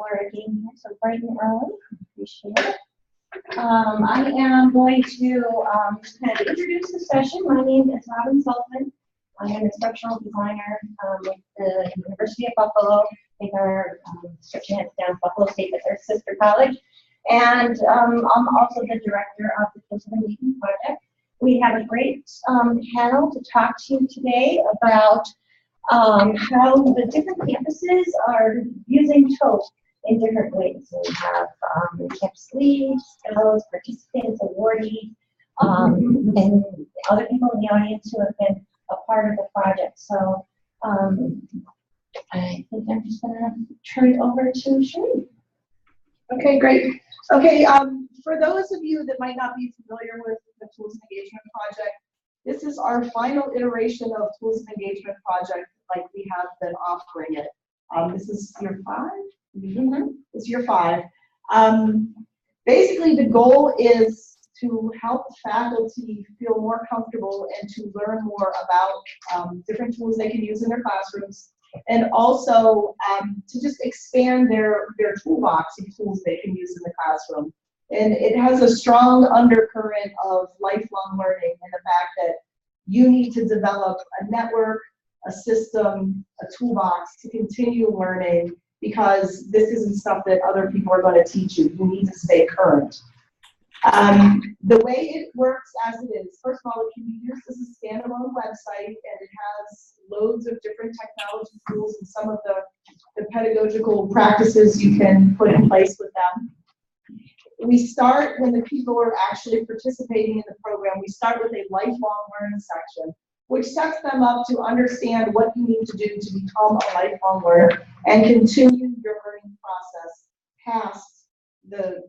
for being here so bright and early. Appreciate it. I am going to kind of introduce the session. My name is Robin Sullivan. I'm an instructional designer with the University of Buffalo. I think our section is down Buffalo State, but their sister college. And I'm also the director of the Tools of Engagement Project. We have a great panel to talk to you today about how the different campuses are using TOEP in different ways. So we have campus leads, fellows, participants, awardees, and other people in the audience who have been a part of the project. So I think I'm just going to turn it over to Sheree. Okay, great. Okay, for those of you that might not be familiar with the Tools of Engagement Project, this is our final iteration of Tools of Engagement Project, like we have been offering it. This is year 5? Mm-hmm. It's year 5. Basically, the goal is to help faculty feel more comfortable and to learn more about different tools they can use in their classrooms, and also to just expand their toolbox of tools they can use in the classroom. And it has a strong undercurrent of lifelong learning and the fact that you need to develop a network, a system, a toolbox to continue learning, because this isn't stuff that other people are going to teach you. You need to stay current. The way it works as it is, first of all, it can be used as a standalone website, and it has loads of different technology tools and some of the pedagogical practices you can put in place with them. We start, when the people are actually participating in the program, we start with a lifelong learning section, which sets them up to understand what you need to do to become a lifelong learner and continue your learning process past the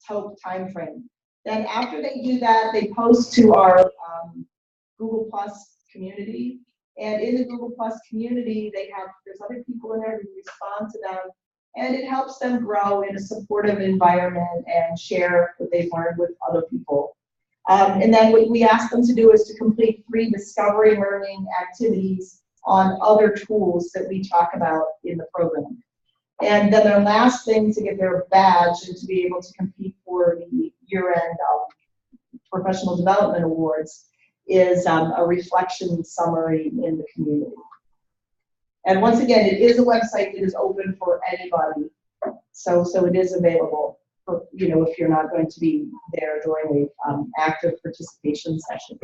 TOEP timeframe. Then after they do that, they post to our Google Plus community. And in the Google Plus community, there's other people in there who respond to them. And it helps them grow in a supportive environment and share what they've learned with other people. And then what we ask them to do is to complete 3 discovery learning activities on other tools that we talk about in the program. And then their last thing to get their badge and to be able to compete for the year-end professional development awards is a reflection summary in the community. And once again, it is a website that is open for anybody. So it is available for, if you're not going to be there during an active participation session.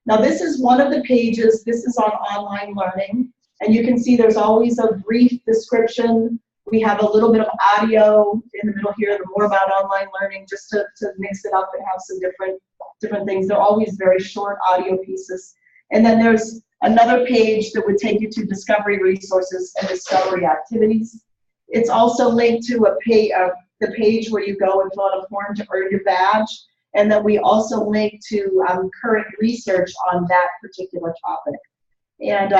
Now this is one of the pages. This is on online learning. And you can see there's always a brief description. We have a little bit of audio in the middle here, the more about online learning, just to mix it up and have some different things. They're always very short audio pieces. And then there's another page that would take you to discovery resources and discovery activities. It's also linked to the page where you go and fill out a form to earn your badge. And then we also link to current research on that particular topic. And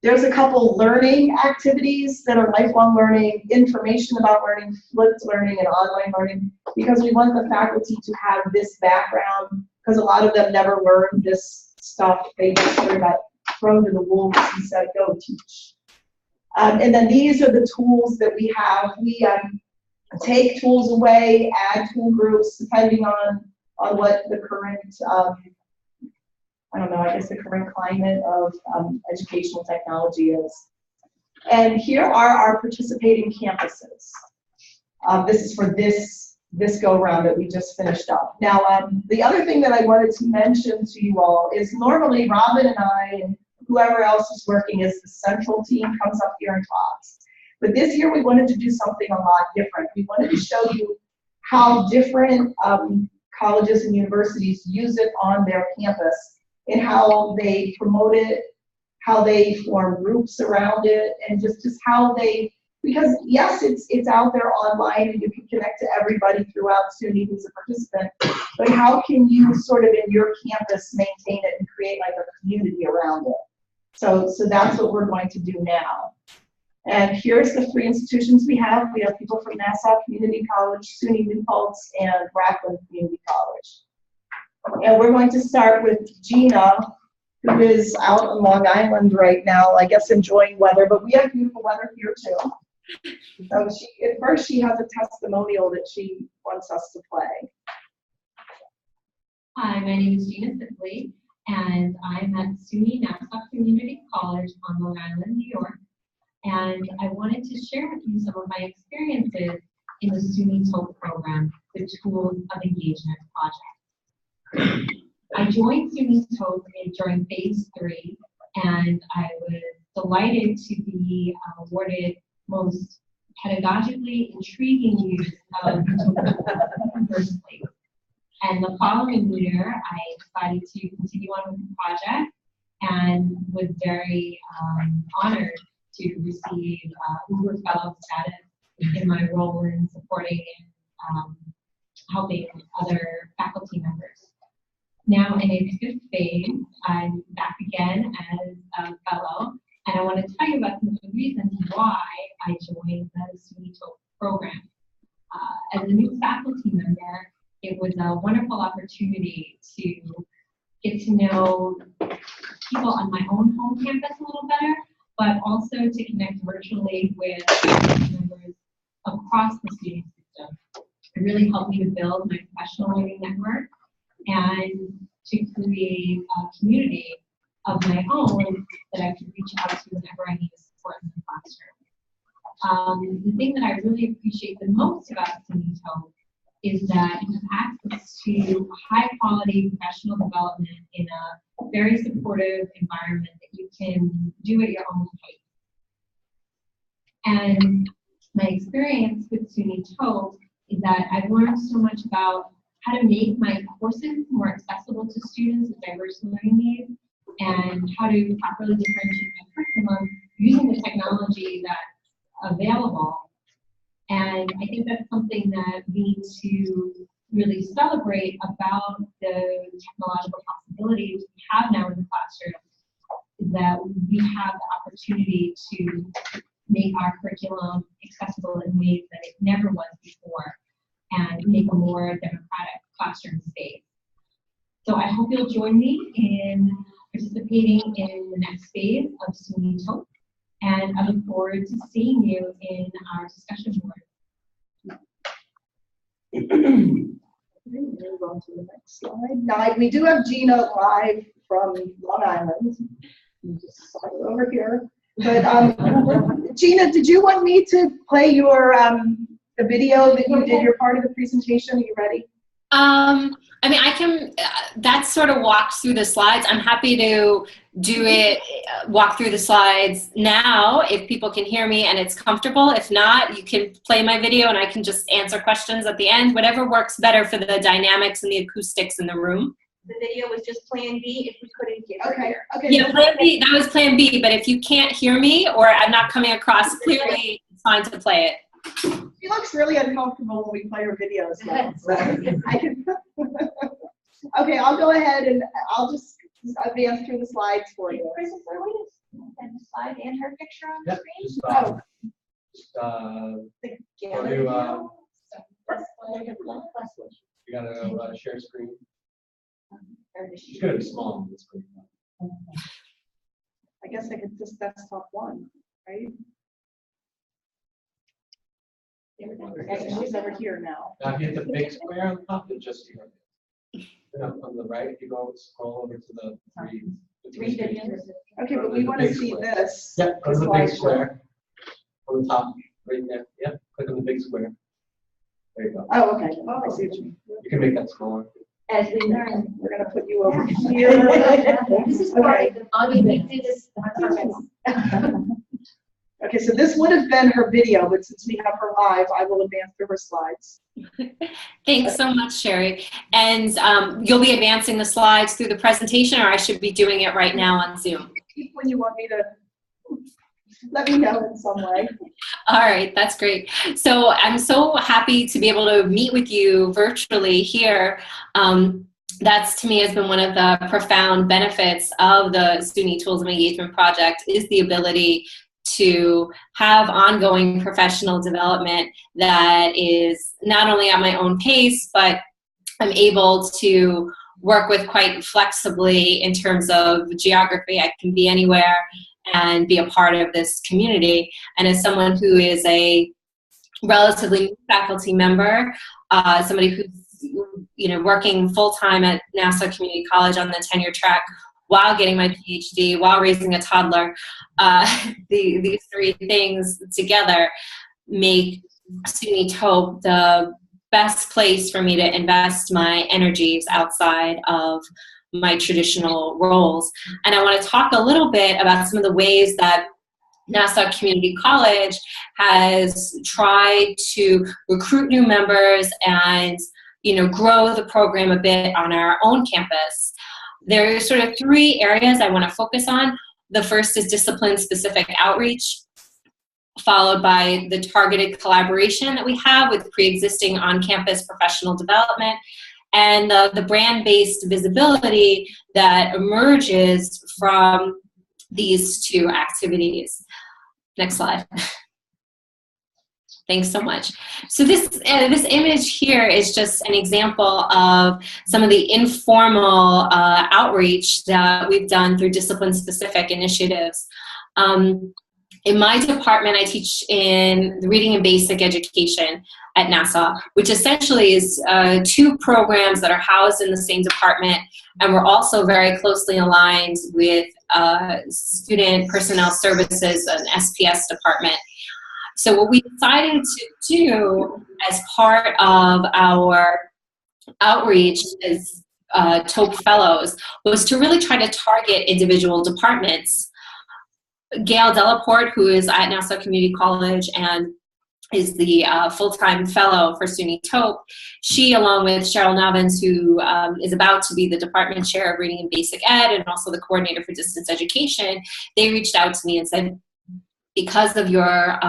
there's a couple learning activities that are lifelong learning, information about learning, flipped learning, and online learning, because we want the faculty to have this background, because a lot of them never learned this stuff. They just sort of got thrown to the wolves and said, go teach. And then these are the tools that we have. We take tools away, add tool groups, depending on what the current, the current climate of educational technology is. And here are our participating campuses. This is for this go-round that we just finished up. Now, the other thing that I wanted to mention to you all is normally Robin and I and whoever else is working as the central team comes up here and talks. But this year we wanted to do something a lot different. We wanted to show you how different colleges and universities use it on their campus and how they promote it, how they form groups around it, and just how they, because yes, it's out there online and you can connect to everybody throughout SUNY who's a participant, but how can you sort of in your campus maintain it and create like a community around it? So that's what we're going to do now. And here's the 3 institutions we have. We have people from Nassau Community College, SUNY New Paltz, and Rockland Community College. And we're going to start with Gina, who is out on Long Island right now, I guess enjoying weather, but we have beautiful weather here too. So at first she has a testimonial that she wants us to play. Hi, my name is Gina Sibley, and I'm at SUNY Nassau Community College on Long Island, New York. And I wanted to share with you some of my experiences in the SUNY TOEP program, the Tools of Engagement project. I joined SUNY TOEP during phase 3, and I was delighted to be awarded most pedagogically intriguing use of TOEP first place. And the following year, I decided to continue on with the project and was very honored to receive Uber Fellow status in my role in supporting and helping other faculty members. Now in its 5th phase, I'm back again as a fellow, and I want to tell you about some of the reasons why I joined the SUNY TOEP program. As a new faculty member, it was a wonderful opportunity to get to know people on my own home campus a little better, but also to connect virtually with members across the student system. It really helped me to build my professional learning network and to create a community of my own that I could reach out to whenever I need support in the classroom. The thing that I really appreciate the most about SUNY TOEP is that you have access to high quality professional development in a very supportive environment that you can do at your own pace. And my experience with SUNY TOEP is that I've learned so much about how to make my courses more accessible to students with diverse learning needs and how to properly differentiate my curriculum using the technology that's available. And I think that's something that we need to really celebrate about the technological possibilities we have now in the classroom, is that we have the opportunity to make our curriculum accessible in ways that it never was before and make a more democratic classroom space. So I hope you'll join me in participating in the next phase of SUNY TOEP. And I look forward to seeing you in our discussion board. Move on to the next slide. Now, we do have Gina live from Long Island. Just slide her over here. But Gina, did you want me to play your the video that you did your part of the presentation? Are you ready? I mean, I can, that sort of walks through the slides. I'm happy to do it, walk through the slides now if people can hear me and it's comfortable. If not, you can play my video and I can just answer questions at the end, whatever works better for the dynamics and the acoustics in the room. The video was just plan B if we couldn't get Okay. Okay. Yeah, plan B, that was plan B, but if you can't hear me or I'm not coming across clearly, it's fine to play it. She looks really uncomfortable when we play her videos. Though, so I can. Okay, I'll go ahead and I'll just advance through the slides for you. Chris, is there a way to send the slide and her picture on the Yep, screen? You gotta share screen. Or does It's she- gonna be small on the screen. I guess I could just desktop one, right? Okay, she's over here now. Now, if you hit the big square on top, it just here. Then up on the right, if you go scroll over to the three videos. Okay, but we want to see this. Yep, go to the slide. big square. On the top, right there. Yep, click on the big square. There you go. Oh, okay. I see what you mean. You can make that smaller. As we learn. We're gonna put you over here. This is part of the monument. We did this on purpose. Okay, so this would have been her video, but since we have her live, I will advance through her slides. Thanks so much, Sherry. And you'll be advancing the slides through the presentation, or I should be doing it right now on Zoom? When you want me to, let me know in some way. All right, that's great. So I'm so happy to be able to meet with you virtually here. That's, to me, has been one of the profound benefits of the SUNY Tools of Engagement project, is the ability to have ongoing professional development that is not only at my own pace, but I'm able to work with quite flexibly in terms of geography. I can be anywhere and be a part of this community. And as someone who is a relatively new faculty member, somebody who's working full-time at Nassau Community College on the tenure track while getting my PhD, while raising a toddler, these three things together make SUNY TOEP the best place for me to invest my energies outside of my traditional roles. And I want to talk a little bit about some of the ways that Nassau Community College has tried to recruit new members and grow the program a bit on our own campus. There are sort of three areas I want to focus on. The first is discipline-specific outreach, followed by the targeted collaboration that we have with pre-existing on-campus professional development, and the brand-based visibility that emerges from these two activities. Next slide. Thanks so much. So this image here is just an example of some of the informal outreach that we've done through discipline-specific initiatives. In my department, I teach in the reading and basic education at Nassau, which essentially is two programs that are housed in the same department, and we're also very closely aligned with Student Personnel Services, an SPS department. So what we decided to do as part of our outreach as TOEP fellows was to really try to target individual departments. Gail Delaporte, who is at Nassau Community College and is the full-time fellow for SUNY TOEP, she, along with Cheryl Novins, who is about to be the department chair of reading and basic ed and also the coordinator for distance education, they reached out to me and said, because of your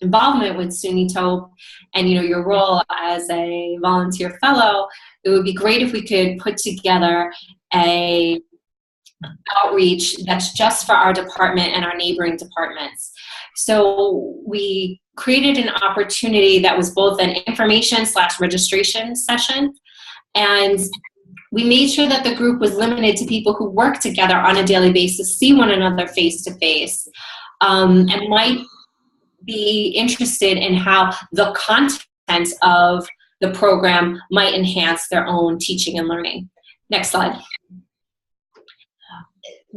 involvement with SUNY TOEP and your role as a volunteer fellow, it would be great if we could put together a outreach that's just for our department and our neighboring departments. So we created an opportunity that was both an information/registration session, and we made sure that the group was limited to people who work together on a daily basis, see one another face to face, and might be interested in how the content of the program might enhance their own teaching and learning. Next slide.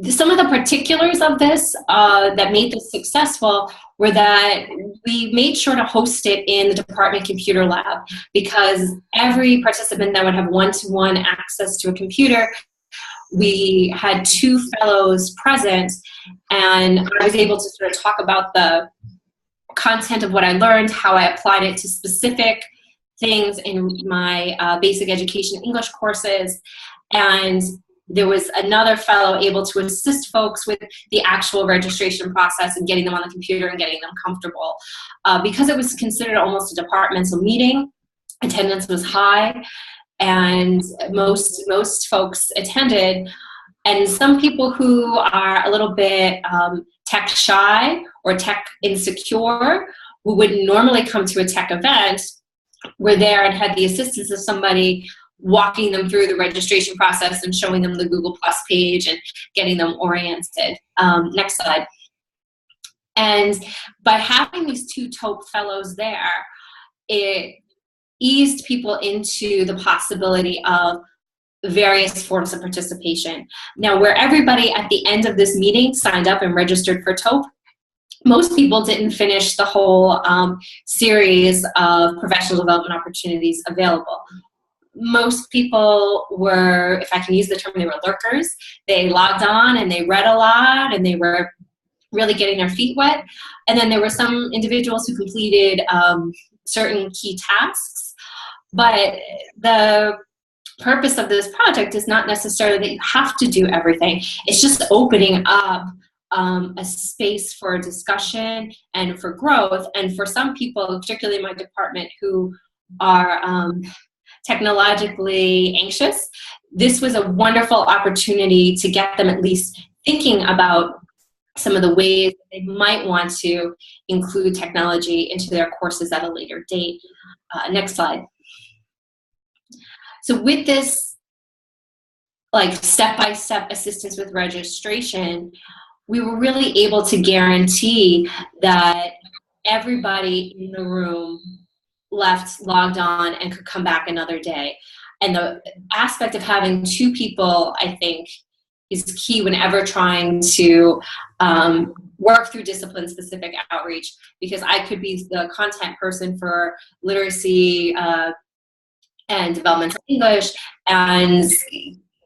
Some of the particulars of this that made this successful were that we made sure to host it in the department computer lab, because every participant that would have one-to-one access to a computer, we had two fellows present, and I was able to sort of talk about the content of what I learned, how I applied it to specific things in my basic education English courses, and there was another fellow able to assist folks with the actual registration process and getting them on the computer and getting them comfortable. Because it was considered almost a departmental meeting, attendance was high, and most folks attended. And some people who are a little bit tech shy or tech insecure, who wouldn't normally come to a tech event, were there and had the assistance of somebody walking them through the registration process and showing them the Google Plus page and getting them oriented. Next slide. And by having these two TOEP fellows there, it eased people into the possibility of various forms of participation. Now, where everybody at the end of this meeting signed up and registered for TOEP, most people didn't finish the whole series of professional development opportunities available. Most people were, if I can use the term, they were lurkers. They logged on and they read a lot and they were really getting their feet wet. And then there were some individuals who completed certain key tasks. But the purpose of this project is not necessarily that you have to do everything. It's just opening up a space for discussion and for growth. And for some people, particularly in my department, who are technologically anxious, this was a wonderful opportunity to get them at least thinking about some of the ways they might want to include technology into their courses at a later date. Next slide. So with this like step-by-step assistance with registration, we were really able to guarantee that everybody in the room left logged on and could come back another day. And the aspect of having 2 people, I think, is key whenever trying to work through discipline-specific outreach, because I could be the content person for literacy and developmental English, and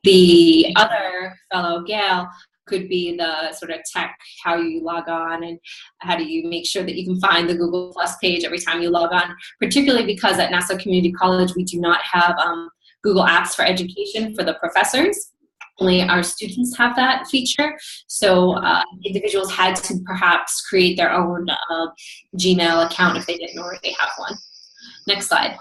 the other fellow, Gail, could be the sort of tech, how you log on and how do you make sure that you can find the Google Plus page every time you log on, particularly because at Nassau Community College we do not have Google Apps for Education for the professors. Only our students have that feature. So individuals had to perhaps create their own Gmail account if they didn't already have one. Next slide.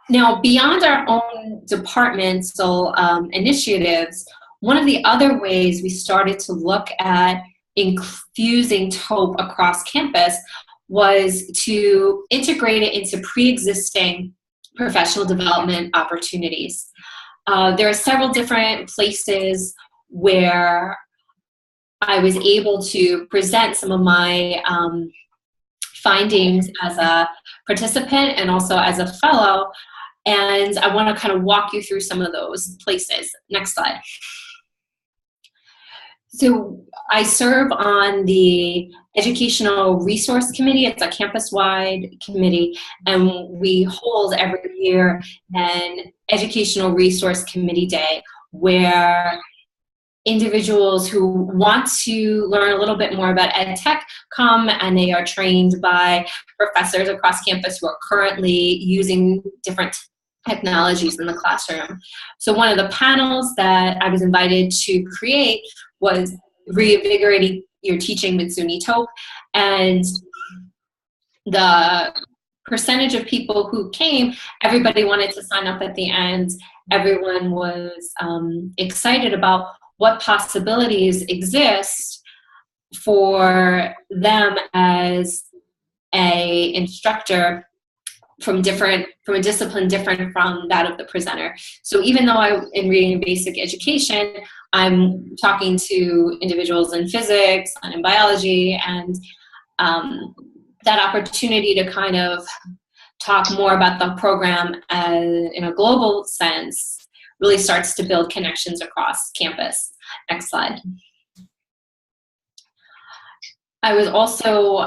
Now, beyond our own departmental initiatives, one of the other ways we started to look at infusing TOEP across campus was to integrate it into pre-existing professional development opportunities. There are several different places where I was able to present some of my findings as a participant and also as a fellow, and I want to kind of walk you through some of those places. Next slide. So I serve on the Educational Resource Committee. It's a campus-wide committee, and we hold every year an Educational Resource Committee Day where individuals who want to learn a little bit more about ed tech come, and they are trained by professors across campus who are currently using different technologies in the classroom. So one of the panels that I was invited to create was reinvigorating your teaching with SUNY TOEP, and the percentage of people who came, everybody wanted to sign up at the end. Everyone was excited about what possibilities exist for them as a instructor from a discipline different from that of the presenter. So even though in reading basic education, I'm talking to individuals in physics and in biology, and that opportunity to kind of talk more about the program in a global sense really starts to build connections across campus. Next slide. I was also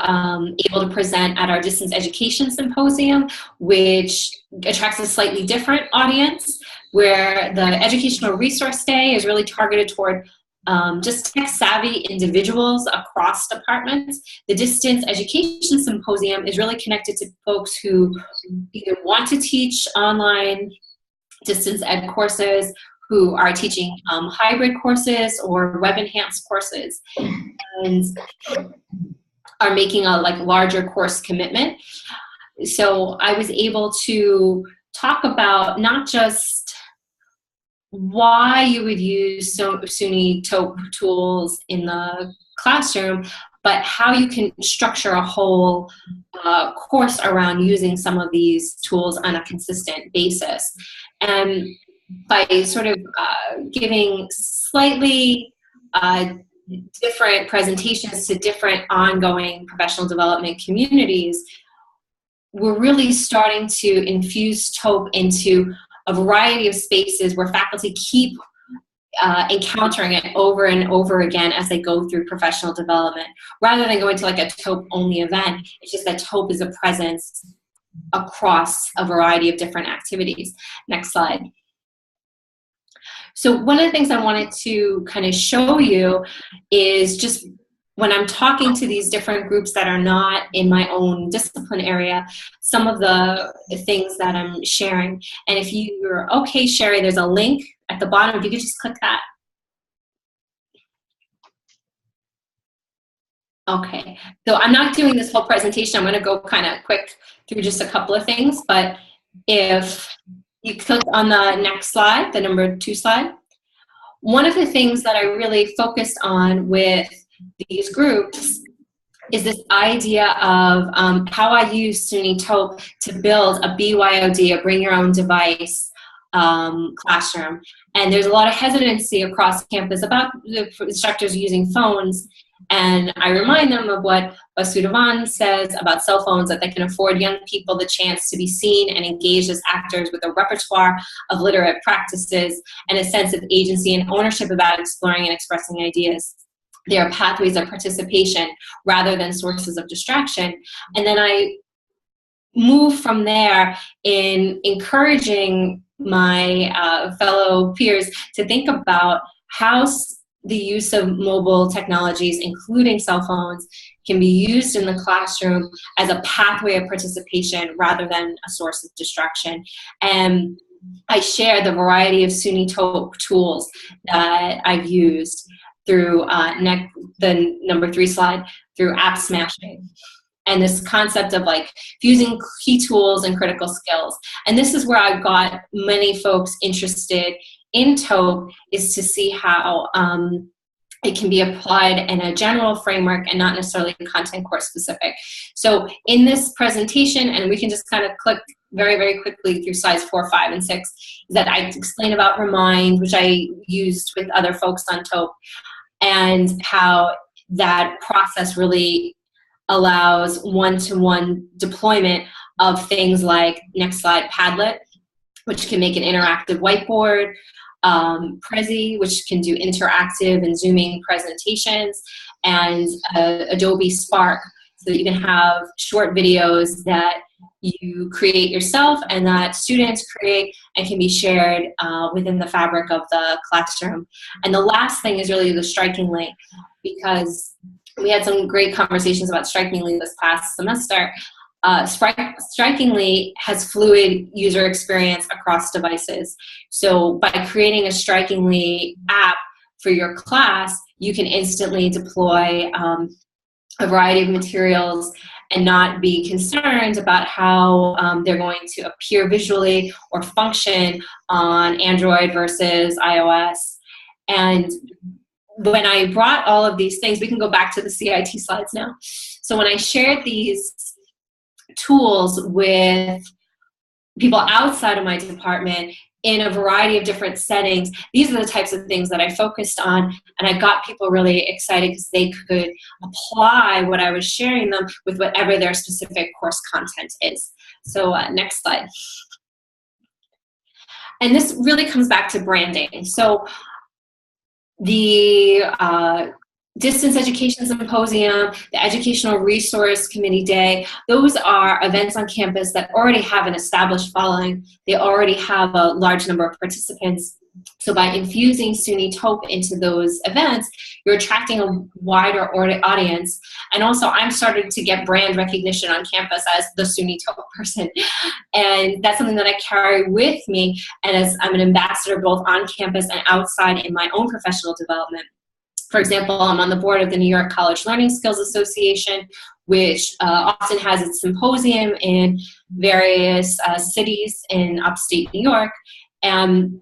able to present at our Distance Education Symposium, which attracts a slightly different audience, where the Educational Resource Day is really targeted toward just tech-savvy individuals across departments. The Distance Education Symposium is really connected to folks who either want to teach online distance ed courses, who are teaching hybrid courses or web-enhanced courses, and are making a larger course commitment. So I was able to talk about not just why you would use SUNY TOEP tools in the classroom, but how you can structure a whole course around using some of these tools on a consistent basis. And by sort of giving slightly different presentations to different ongoing professional development communities, we're really starting to infuse TOEP into a variety of spaces where faculty keep encountering it over and over again as they go through professional development. Rather than going to a TOEP-only event, it's just that TOEP is a presence across a variety of different activities. Next slide. So one of the things I wanted to kind of show you is just when I'm talking to these different groups that are not in my own discipline area, some of the things that I'm sharing. And if you're okay, Sherry, there's a link at the bottom. If you could just click that. Okay, so I'm not doing this whole presentation. I'm going to go kind of quick through just a couple of things, but if you click on the next slide, the number 2 slide, one of the things that I really focused on with these groups is this idea of how I use SUNY TOEP to build a BYOD, a bring your own device, classroom. And there's a lot of hesitancy across campus about the instructors using phones. And I remind them of what Vasudevan says about cell phones, that they can afford young people the chance to be seen and engaged as actors with a repertoire of literate practices and a sense of agency and ownership about exploring and expressing ideas. They are pathways of participation rather than sources of distraction. And then I move from there in encouraging my fellow peers to think about how the use of mobile technologies, including cell phones, can be used in the classroom as a pathway of participation rather than a source of distraction. And I share the variety of SUNY TOEP tools that I've used through the number 3 slide, through app smashing. And this concept of like fusing key tools and critical skills. And this is where I've got many folks interested in TOEP, is to see how it can be applied in a general framework and not necessarily content course specific. So in this presentation, and we can just kind of click very, very quickly through slides 4, 5, and 6, is that I explain about Remind, which I used with other folks on TOEP, and how that process really allows one-to-one deployment of things like, next slide, Padlet, which can make an interactive whiteboard, Prezi, which can do interactive and zooming presentations, and Adobe Spark, so that you can have short videos that you create yourself and that students create and can be shared within the fabric of the classroom. And the last thing is really the Strikingly, because we had some great conversations about Strikingly this past semester. Strikingly has fluid user experience across devices. So by creating a Strikingly app for your class, you can instantly deploy a variety of materials and not be concerned about how they're going to appear visually or function on Android versus iOS. And when I brought all of these things, we can go back to the CIT slides now. So when I shared these tools with people outside of my department in a variety of different settings, these are the types of things that I focused on, and I got people really excited because they could apply what I was sharing them with whatever their specific course content is. So next slide. And this really comes back to branding. So the Distance Education Symposium, the Educational Resource Committee Day, those are events on campus that already have an established following. They already have a large number of participants. So by infusing SUNY TOEP into those events, you're attracting a wider audience. And also, I'm starting to get brand recognition on campus as the SUNY TOEP person. And that's something that I carry with me, and as I'm an ambassador both on campus and outside in my own professional development. For example, I'm on the board of the New York College Learning Skills Association, which often has its symposium in various cities in upstate New York. And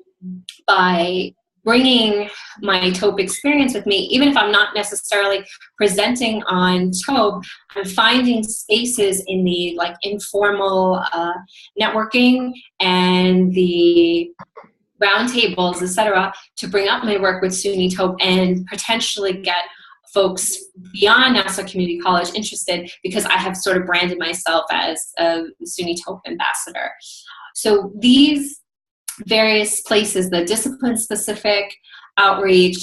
by bringing my TOEP experience with me, even if I'm not necessarily presenting on TOEP, I'm finding spaces in the informal networking and the roundtables, etc., to bring up my work with SUNY TOEP and potentially get folks beyond Nassau Community College interested, because I have sort of branded myself as a SUNY TOEP ambassador. So these various places, the discipline-specific outreach,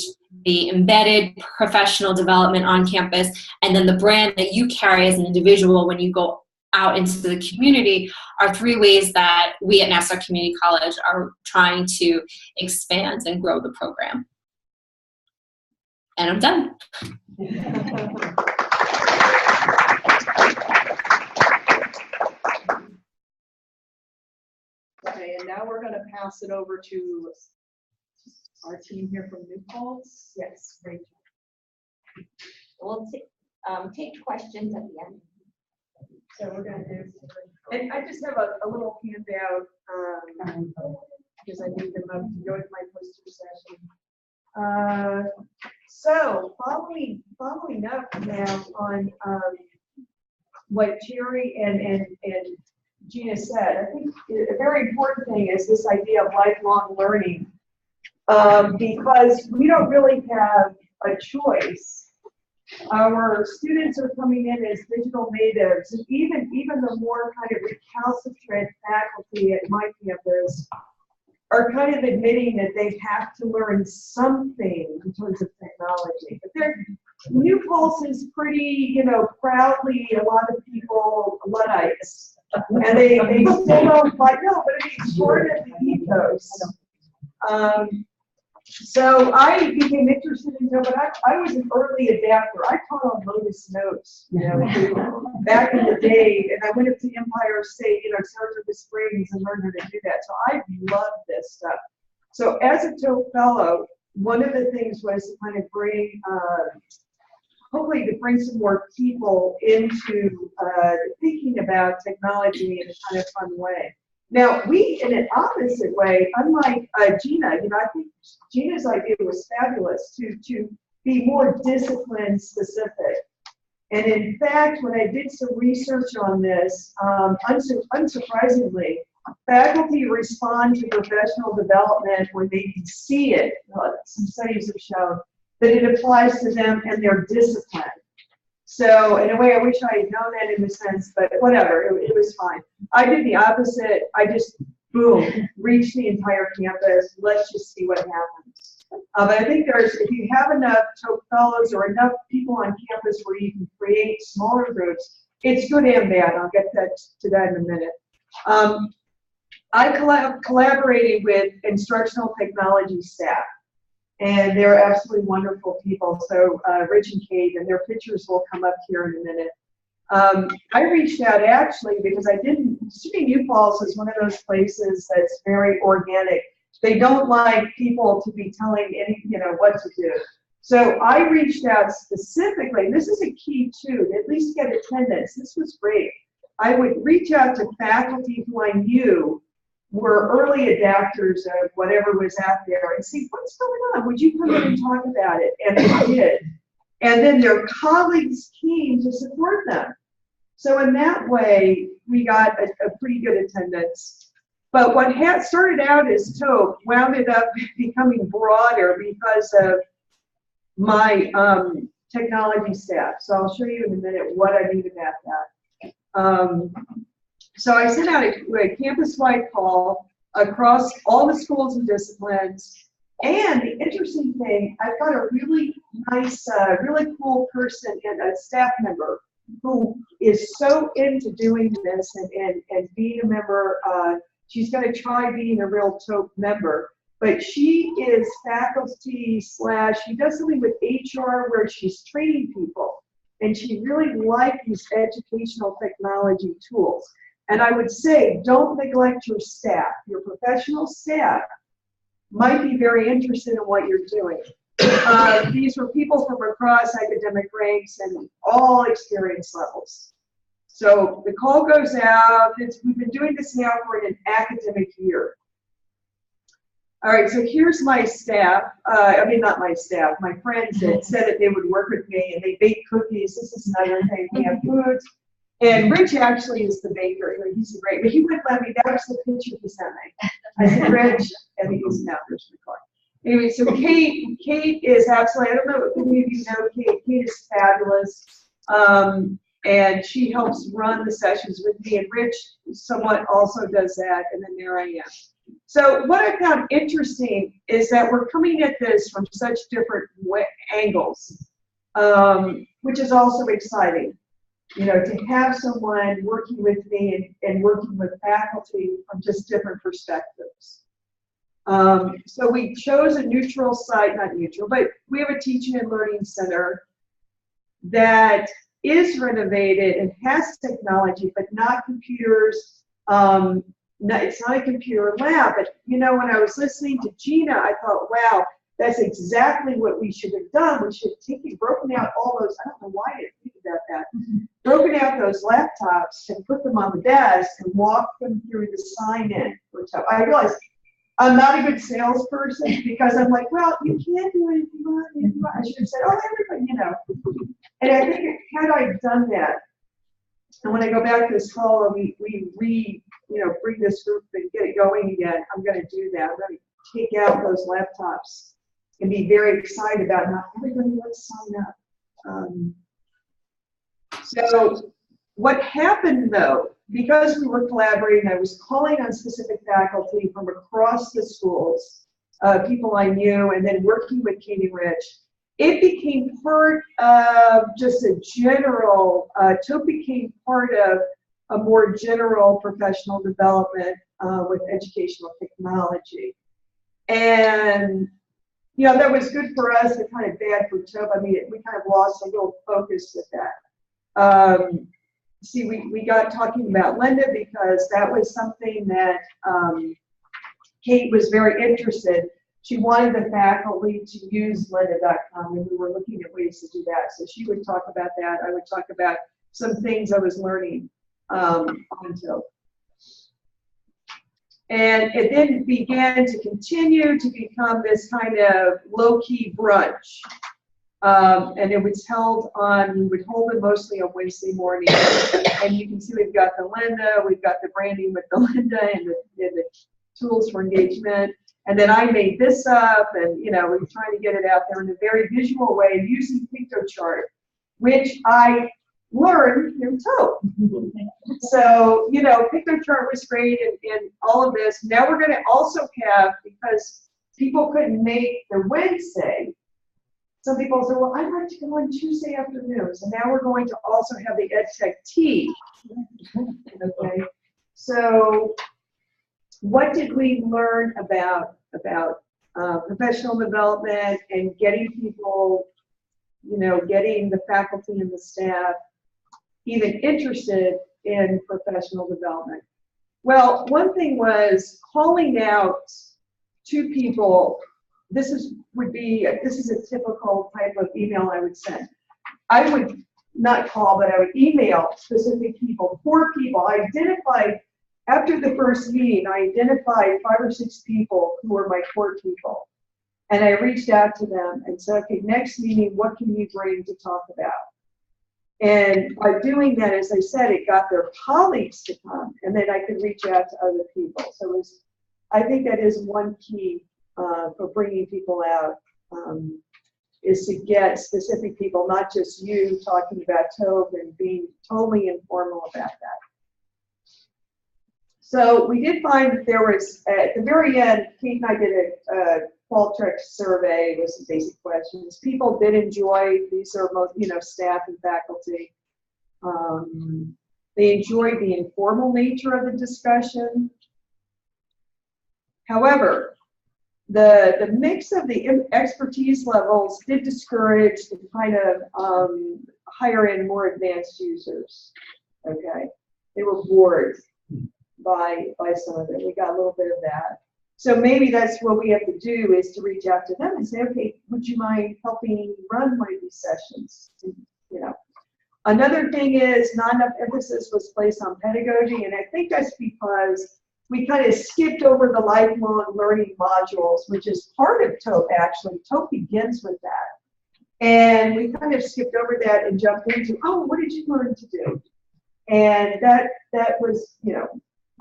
the embedded professional development on campus, and then the brand that you carry as an individual when you go out into the community, are 3 ways that we at Nassau Community College are trying to expand and grow the program. And I'm done. Okay, and now we're going to pass it over to our team here from New Paltz. Yes, Rachel. We'll take questions at the end. So we're going to do, and I just have a little handout because I need them up to go with my poster session. So following up now on what Jerry and Gina said. I think a very important thing is this idea of lifelong learning, because we don't really have a choice. Our students are coming in as digital natives, and even the more kind of recalcitrant faculty at my campus are kind of admitting that they have to learn something in terms of technology. But New Pulse is pretty, proudly, a lot of people, Luddites, and they still don't like, no, but it's part of the ethos. So I became interested in it, but I was an early adapter. I taught on Lotus Notes, back in the day, and I went up to Empire State, Saratoga Springs, and learned how to do that. So I love this stuff. So as a TOEP fellow, one of the things was to kind of bring, hopefully to bring some more people into thinking about technology in a kind of fun way. Now, we, in an opposite way, unlike Gina, I think Gina's idea was fabulous to be more discipline specific. And in fact, when I did some research on this, unsurprisingly, faculty respond to professional development when they can see it. Some studies have shown that it applies to them and their discipline. So in a way, I wish I had known that in a sense, but whatever, it was fine. I did the opposite. I just, boom, reached the entire campus. Let's just see what happens. But I think if you have enough TOEP fellows or enough people on campus where you can create smaller groups, it's good and bad. I'll get to that in a minute. I collaborated with instructional technology staff. And they're absolutely wonderful people. So Rich and Kate, and their pictures will come up here in a minute. I reached out actually because SUNY New Falls is one of those places that's very organic. They don't like people to be telling what to do. So I reached out specifically, and this is a key too, to at least get attendance. This was great. I would reach out to faculty who I knew were early adapters of whatever was out there and see what's going on. Would you come in and talk about it? And they did. And then their colleagues came to support them. So in that way, we got a pretty good attendance. But what had started out as TOEP wound up becoming broader because of my technology staff. So I'll show you in a minute what I mean about that. So I sent out a campus-wide call across all the schools and disciplines. And the interesting thing, I've got a really nice, really cool person and a staff member who is so into doing this and being a member. She's going to try being a real TOEP member. But she is faculty / she does something with HR where she's training people. And she really likes these educational technology tools. And I would say, don't neglect your staff. Your professional staff might be very interested in what you're doing. These were people from across academic ranks and all experience levels. So the call goes out. We've been doing this now for an academic year. All right, so here's my staff. I mean, not my staff, my friends that said that they would work with me, and they bake cookies. This is another thing. We have foods. And Rich actually is the baker. He's great, but he wouldn't let me. That was the picture he sent me. I said, Rich, and he goes, no, there's the car. Anyway, so Kate is absolutely, I don't know if any of you know Kate. Kate is fabulous. And she helps run the sessions with me, and Rich somewhat also does that, and then there I am. So what I found interesting is that we're coming at this from such different angles, which is also exciting. To have someone working with me and working with faculty from just different perspectives. So we chose a neutral site, not neutral, but we have a teaching and learning center that is renovated and has technology, but not computers. It's not a computer lab, but when I was listening to Gina, I thought, wow, that's exactly what we should have done. We should have broken out all those, I don't know why I didn't think about that, broken out those laptops and put them on the desk and walked them through the sign-in. I realized I'm not a good salesperson because I'm like, well, you can't do anything wrong. I should have said, oh, everybody, And I think had I done that, And when I go back this fall and we bring this group and get it going again, I'm going to do that. I'm going to take out those laptops and be very excited about not everybody let's sign up. So what happened though, because we were collaborating, I was calling on specific faculty from across the schools, people I knew, and then working with Katie Rich. It became part of just a general, TOEP became part of a more general professional development with educational technology. And, that was good for us and kind of bad for TOEP. I mean, we kind of lost a little focus with that. See, we got talking about Linda because that was something that Kate was very interested. She wanted the faculty to use lynda.com, and we were looking at ways to do that. So she would talk about that. I would talk about some things I was learning on TOEP. And it then began to continue to become this kind of low-key brunch. And it was held on, we would hold it mostly on Wednesday morning. And you can see we've got the Linda, we've got the branding with the Linda and the tools for engagement. And then I made this up and, we were trying to get it out there in a very visual way using PictoChart, which I learned through TOEP. So, PictoChart was great in all of this. Now we're going to also have, because people couldn't make the Wednesday, some people say, well, I'd like to go on Tuesday afternoons. And now we're going to also have the EdTech Tea. Okay. So what did we learn about professional development and getting people, getting the faculty and the staff even interested in professional development? Well, one thing was calling out to people. This is a typical type of email I would send. I would not call, but I would email specific people, 4 people. I identified, after the first meeting, I identified 5 or 6 people who were my core people. And I reached out to them and said, okay, next meeting, what can you bring to talk about? And by doing that, as I said, it got their colleagues to come, and then I could reach out to other people. So I think that is one key for bringing people out, is to get specific people, not just you talking about TOEP and being totally informal about that. So we did find that there was, at the very end, Kate and I did a Qualtrics survey with some basic questions. People did enjoy, these are most, staff and faculty. They enjoyed the informal nature of the discussion. However, the mix of the expertise levels did discourage the kind of higher end, more advanced users. Okay, they were bored by some of it. We got a little bit of that. So maybe that's what we have to do, is to reach out to them and say, okay, would you mind helping run one of these sessions? Another thing is not enough emphasis was placed on pedagogy, and I think that's because we kind of skipped over the lifelong learning modules, which is part of TOEP actually. TOEP begins with that. And we kind of skipped over that and jumped into, oh, what did you learn to do? And that was,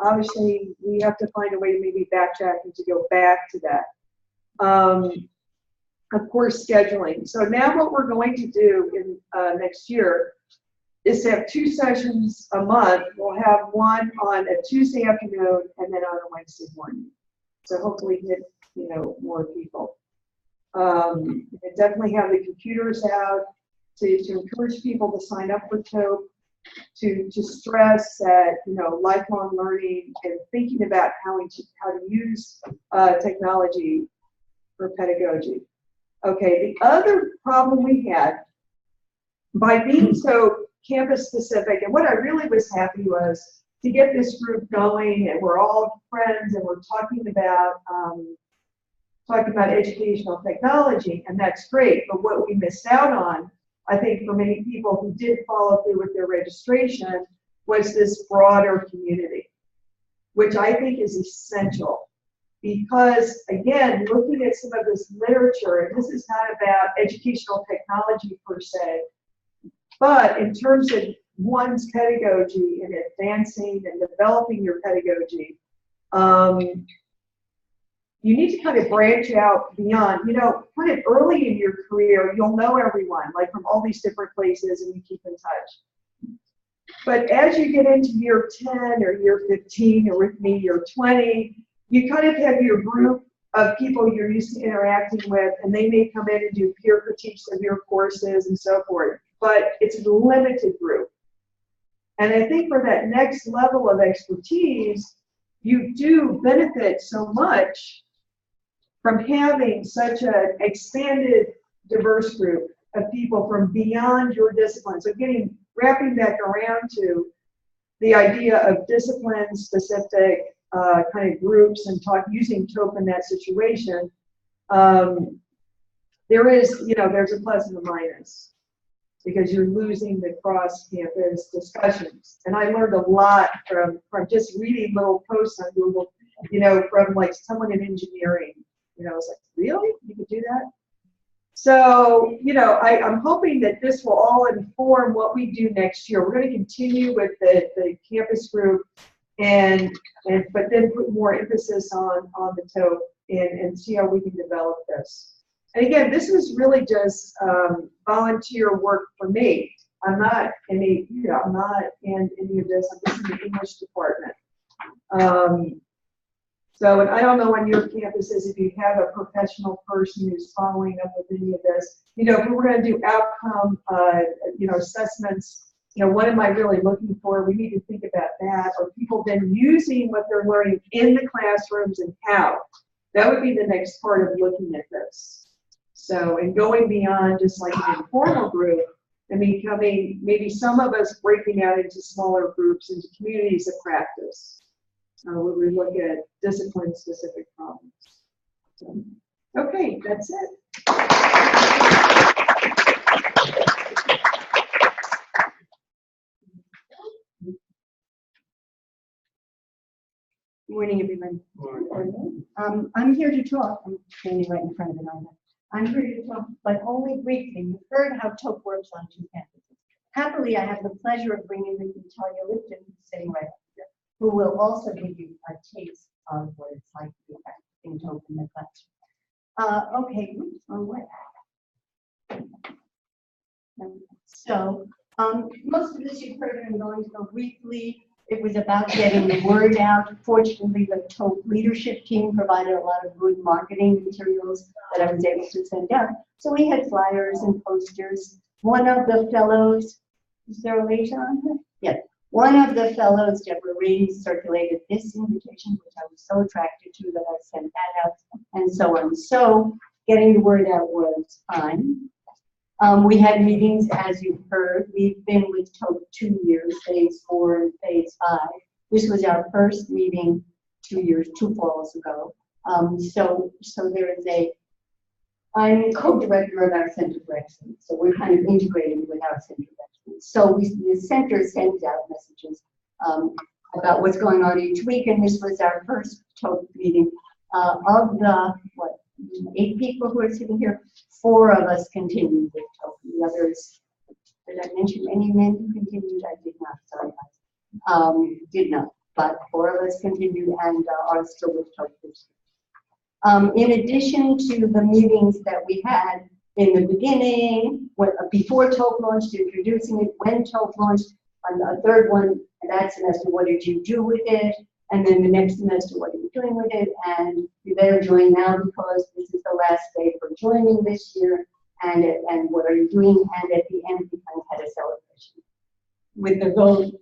obviously we have to find a way to maybe backtrack and to go back to that. Of course, scheduling. So now what we're going to do in next year is to have 2 sessions a month. We'll have one on a Tuesday afternoon and then on a Wednesday morning. So hopefully get, more people. And definitely have the computers out to encourage people to sign up for TOEP, to stress that, lifelong learning and thinking about how to use technology for pedagogy. Okay, the other problem we had, by being so campus specific, and what I really was happy was to get this group going, and we're all friends, and we're talking about educational technology, and that's great. But what we missed out on, I think, for many people who did follow through with their registration, was this broader community, which I think is essential. Because, again, looking at some of this literature, and this is not about educational technology per se, but in terms of one's pedagogy and advancing and developing your pedagogy, you need to kind of branch out beyond, you know, kind of early in your career, you'll know everyone, like from all these different places, and you keep in touch. But as you get into year 10 or year 15, or with me, year 20, you kind of have your group of people you're used to interacting with, and they may come in and do peer critiques of your courses and so forth, but it's a limited group. And I think for that next level of expertise, you do benefit so much from having such an expanded, diverse group of people from beyond your discipline. So wrapping back around to the idea of discipline-specific kind of groups and using TOEP in that situation, there's a plus and a minus, because you're losing the cross-campus discussions. And I learned a lot from just reading little posts on Google, you know, from like someone in engineering. You know, I was like, really? You could do that? So, you know, I'm hoping that this will all inform what we do next year. We're going to continue with the campus group, but then put more emphasis on the TOEP and see how we can develop this. And again, this is really just volunteer work for me. I'm not I'm not in any of this. I'm just in the English department. So, and I don't know on your campuses if you have a professional person who's following up with any of this. You know, if we were going to do outcome, assessments, you know, what am I really looking for? We need to think about that. Are people then using what they're learning in the classrooms, and how? That would be the next part of looking at this. So, and going beyond just like an informal group and becoming, maybe some of us breaking out into smaller groups, into communities of practice, where we look at discipline-specific problems. So, okay, that's it. Good morning, everyone. I'm here to talk. I'm standing right in front of an island. I'm here to talk, but only briefly. You've heard how TOEP works on 2 campuses. Happily, I have the pleasure of bringing with me Talia Lipton, who's sitting right up here, who will also give you a taste of what it's like to be practicing TOEP in the classroom. Okay, on what? So, most of this you've heard, and I'm going to go briefly. It was about getting the word out. Fortunately, the TOEP leadership team provided a lot of good marketing materials that I was able to send out. So we had flyers and posters. One of the fellows, is there a liaison on here? Yes. One of the fellows, Deborah Reed, circulated this invitation, which I was so attracted to that I sent that out, and so on. So getting the word out was fine. We had meetings, as you've heard. We've been with TOEP 2 years, phase 4 and phase 5. This was our first meeting 2 falls ago. So there is I'm co-director of our Center for Excellence, so we're kind of integrating with our Center of Excellence. So the center sends out messages about what's going on each week, and this was our first TOEP meeting. Of the, 8 people who are sitting here, 4 of us continued with TOEP. The others, did I mention any men who continued? I did not, sorry. Did not, but 4 of us continued and are still with TOEP this week. In addition to the meetings that we had in the beginning, before TOEP launched, introducing it, when TOEP launched, on the 3rd one, that semester, what did you do with it? And then the next semester, what are you doing with it? And you better join now because this is the last day for joining this year. And what are you doing? And at the end, we kind of had a celebration with the goal,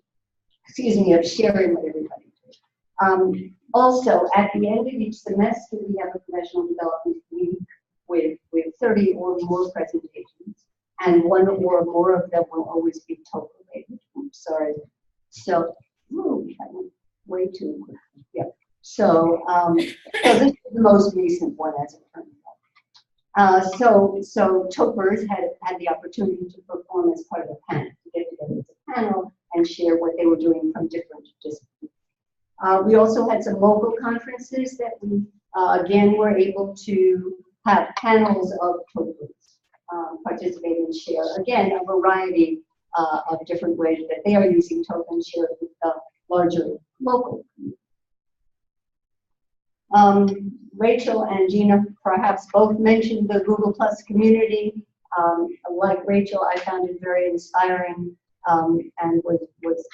of sharing with everybody. Also, at the end of each semester, we have a professional development week with 30 or more presentations, and 1 or more of them will always be TOEP related. I'm sorry. So, I went way too quick. Yeah. So, this is the most recent one, as it turns out. So TOEPers had the opportunity to perform as part of a panel, to get together as a panel and share what they were doing from different disciplines. We also had some local conferences that we, again, were able to have panels of TOEPers participate and share, again, a variety of different ways that they are using TOEP and share it with the larger local community. Rachel and Gina perhaps both mentioned the Google Plus community. Like Rachel, I found it very inspiring, and it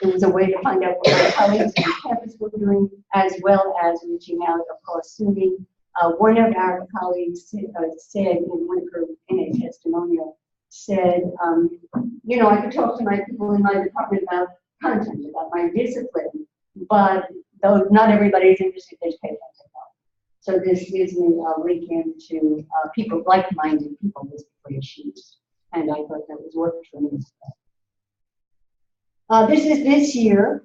was a way to find out what my colleagues on campus were doing, as well as reaching out across SUNY. One of our colleagues said in a testimonial, said, you know, I could talk to my people in my department about content, about my discipline, but though not everybody is interested in education technology. So this gives me a link into people, like-minded people with great issues, and I thought that was worth for me. This is this year.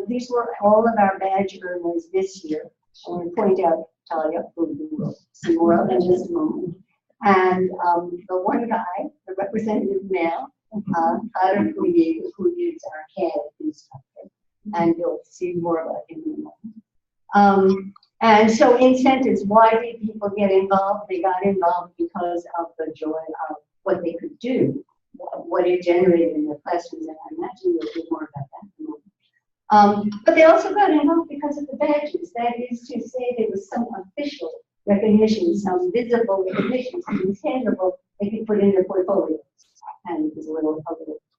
These were all of our badge earners this year. I want to point out Talia, who we will see more of in just a moment. And the one guy, the representative male, Tyler, who is our CAD instructor, and you'll see more about him in a moment. And so incentives, why did people get involved? They got involved because of the joy of what they could do, what it generated in their classrooms, and I imagine you'll hear more about that in a moment. But they also got involved because of the badges. That is to say, there was some official recognition, some visible recognition, something tangible they could put in their portfolios, and it was a little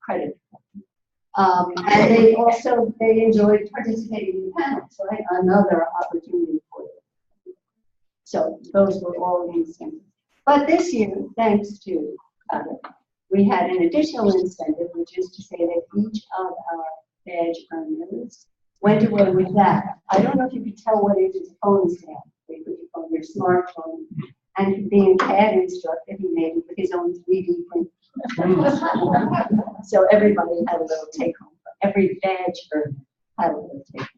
credit. And they enjoyed participating in panels, right? Another opportunity for them. So those were all incentives. But this year, thanks to we had an additional incentive, which is to say that each of our badge earners went away with that. I don't know if you could tell what it is, a phone stand. They put it on their smartphone, and being a CAD instructor, he made it with his own 3D print. So everybody had a little take home. Every badge earner had a little take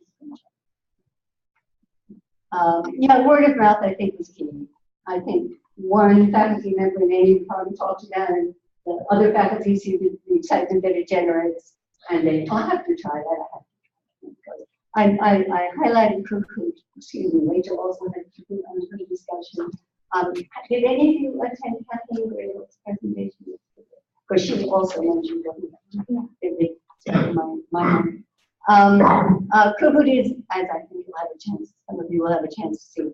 home. Yeah, word of mouth I think was key. I think one faculty member maybe probably talked about it. The other faculty see the excitement that it generates, and they, I'll have to try that. I highlighted Rachel also had on her discussion. Did any of you attend Kathleen Grayl's presentation? Because she also mentioned Kahoot is, as I think you'll have a chance, some of you will have a chance to see,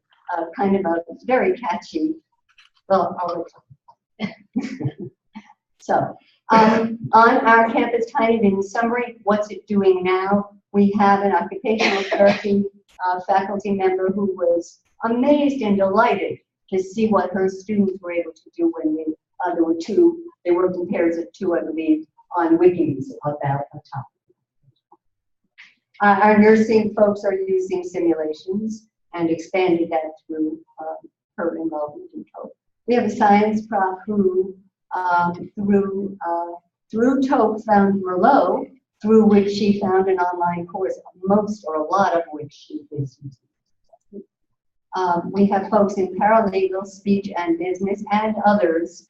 kind of a very catchy, well, I'll let you. So, on our campus, kind of in summary, what's it doing now? We have an occupational therapy faculty member who was amazed and delighted to see what her students were able to do when they worked in pairs of two, I believe, on wikis about a topic. Our nursing folks are using simulations and expanded that through her involvement in TOEP. We have a science prof who, through TOEP, found Merlot, through which she found an online course, most or a lot of which she is using. We have folks in paralegal, speech and business, and others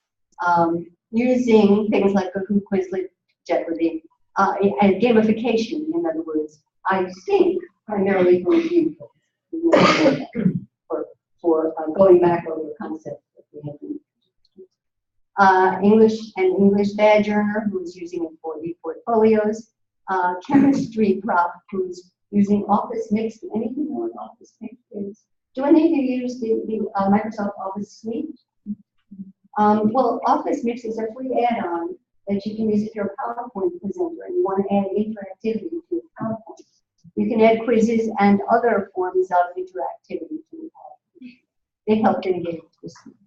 using things like Kahoot, Quizlet, Jeopardy, and gamification, in other words. I think primarily for review, for going back over concepts that we have. English badge earner who's using it for e-portfolios. Chemistry prof who's using Office Mix. Do anything know what Office Mix is? Do any of you use the Microsoft Office Suite? Well, Office Mix is a free add-on that you can use if you're a PowerPoint presenter and you want to add interactivity to your PowerPoint. You can add quizzes and other forms of interactivity to your PowerPoint. They help to engage the students.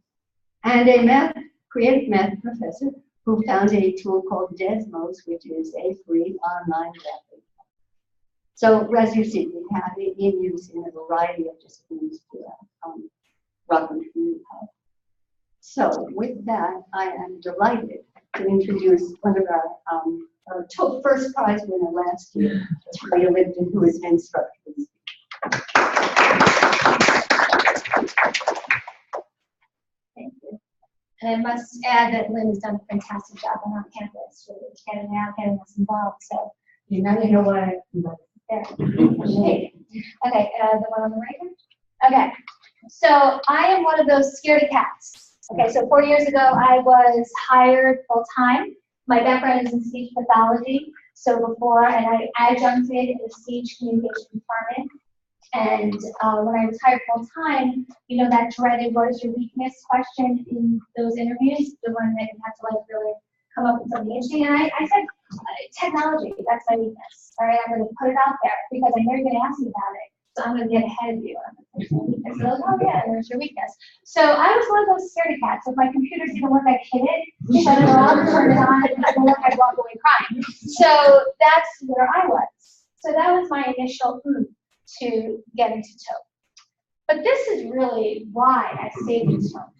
And a creative math professor who found a tool called Desmos, which is a free online graphic. So as you see, we have it in use in a variety of disciplines throughout Rockland Community College. So with that, I am delighted to introduce one of our first prize winner last year, Talia Lipton, who is an instructor. Thank you. And I must add that Lynn has done a fantastic job on our campus, really getting us involved. So Now you know why there. Okay, the one on the right here? Okay, so I am one of those scaredy cats. Okay, so 4 years ago, I was hired full-time My background is in speech pathology, so before, and I adjuncted in speech communication department. And when I was hired full time, you know, that dreaded "what is your weakness" question in those interviews, the one that you have to like really come up with something interesting. And I said, technology, that's my weakness. All right, I'm going to put it out there because I know you're going to ask me about it. So I'm going to get ahead of you. And so, oh yeah, there's your weakness. So I was one of those scaredy cats. If my computer didn't work, I'd hit it, shut it off, turn it on, and if it worked, I'd walk away crying. So that's where I was. So that was my initial to get into TOEP. But this is really why I stayed in TOEP.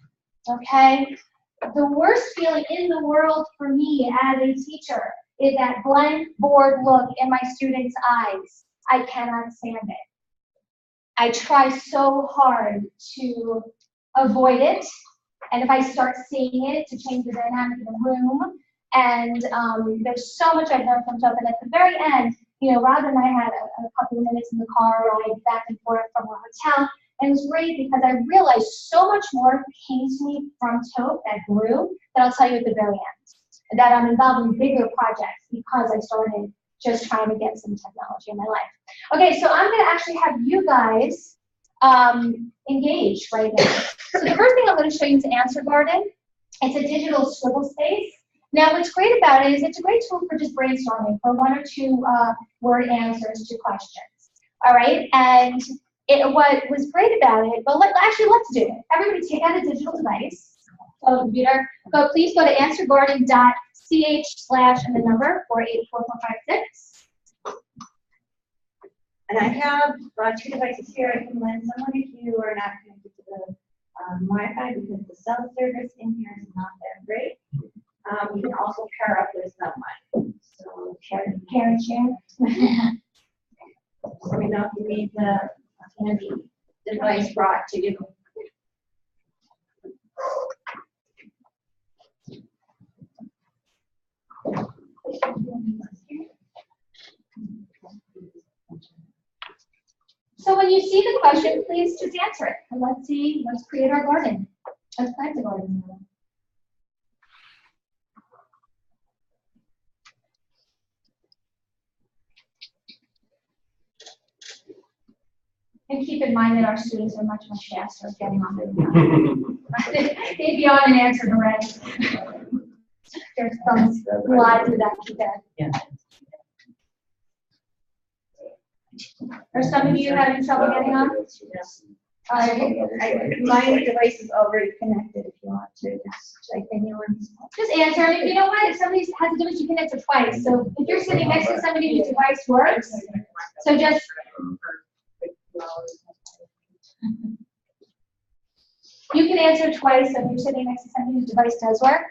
Okay? The worst feeling in the world for me as a teacher is that blank, bored look in my students' eyes. I cannot stand it. I try so hard to avoid it, and if I start seeing it, to change the dynamic of the room. And there's so much I've learned from TOEP, and at the very end, you know, Rob and I had a couple of minutes in the car ride back and forth from our hotel, and it was great because I realized so much more came to me from TOEP that grew, that I'll tell you at the very end, that I'm involved in bigger projects because I started just trying to get some technology in my life. Okay, so I'm going to actually have you guys engage right now. So the first thing I'm going to show you is Answer Garden. It's a digital scribble space. Now, what's great about it is it's a great tool for just brainstorming for 1 or 2 word answers to questions. All right, and what was great about it, well, let's do it. Everybody take out a digital device, go to computer, please go to answergarden.ch/ and the number 484456. And I have 2 devices here. I can lend someone if you are not connected to the Wi-Fi because the cell service in here is not that great. You can also pair up with someone. So share. Let me know if you need the handy device brought to you. So when you see the question, please just answer it. And let's create our garden. Let's plant the garden. And keep in mind that our students are much, much faster at getting on the they'd be on and answered already. There's some slide through that keypad. Yeah. Are some of you having trouble getting on? Yes. My device is already connected if you want to just check anyone's. Just answer. I mean, you know what? If somebody has a device, you connect it twice. So if you're sitting next to somebody whose device works, so just. You can answer twice if you're sitting next to somebody whose device does work.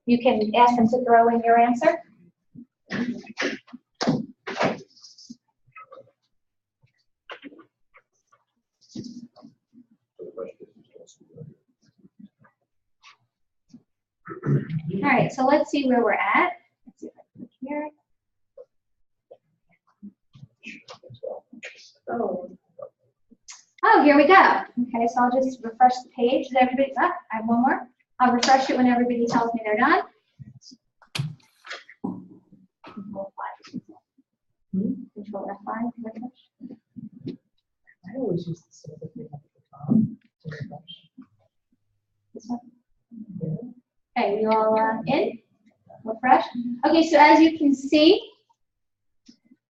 You can ask them to throw in your answer. All right, so let's see where we're at. Let's see if I can click here. Oh, here we go. Okay, so I'll just refresh the page. Is everybody up? I have one more. I'll refresh it when everybody tells me they're done. Control F5. I always use the silver thing at the top to refresh. This one? Okay, we all in? Refresh. Okay, so as you can see,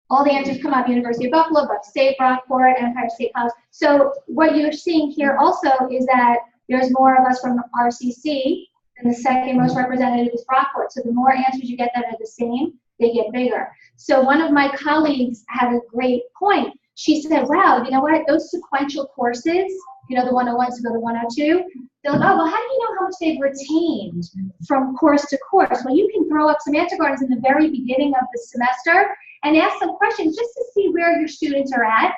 all the answers come out: University of Buffalo, Buff State, Rockport, Empire State College. So what you're seeing here also is that there's more of us from RCC, and the second most representative is Rockport. So the more answers you get that are the same, they get bigger. So one of my colleagues had a great point. She said, wow, you know what, those sequential courses, you know, the 101s to go to 102, they're like, oh, well, how do you know how much they've retained from course to course? Well, you can throw up some answer gardens in the very beginning of the semester and ask some questions just to see where your students are at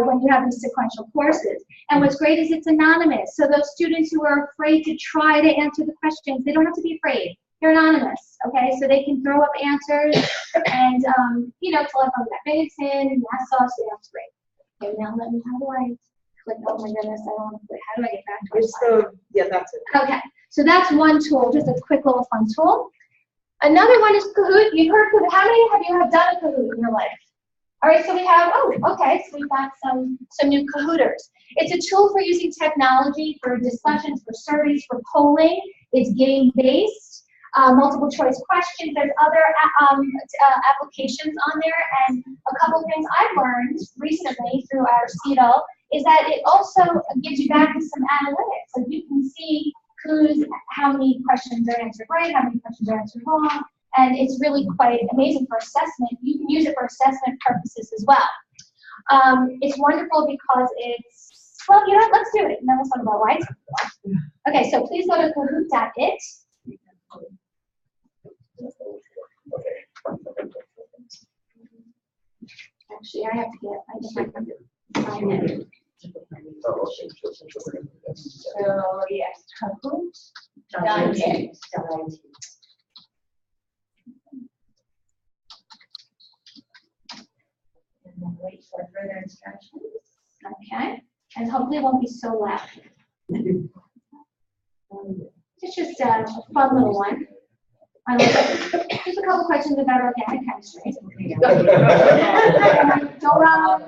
when you have these sequential courses. And what's great is it's anonymous. So those students who are afraid to try to answer the questions, they don't have to be afraid. They're anonymous, okay? So they can throw up answers and, you know, tell them that Benson, Nassau, so that's great. Okay, now let me, how do I click? Oh my goodness, I don't want to click. How do I get back to it? So, yeah, that's it. Okay, so that's one tool, just a quick little fun tool. Another one is Kahoot. You've heard of Kahoot. How many of you have done a Kahoot in your life? All right, so we have, okay, so we've got some new Kahooters. It's a tool for using technology for discussions, for surveys, for polling. It's game-based, multiple choice questions. There's other applications on there, and a couple things I've learned recently through our CIT is that it also gives you back some analytics. Like you can see who's, how many questions are answered right, how many questions are answered wrong, and it's really quite amazing for assessment. You can use it for assessment purposes as well. It's wonderful because it's, well, you know what, let's do it, and then we'll talk about why it's cool. Okay, so please go to kahoot.it. Actually, I have to find it. So, yes, kahoot.it. And then wait for further instructions. Okay, and hopefully it won't be so loud. It's just a fun little one. Just a couple questions about organic chemistry. Don't nothing about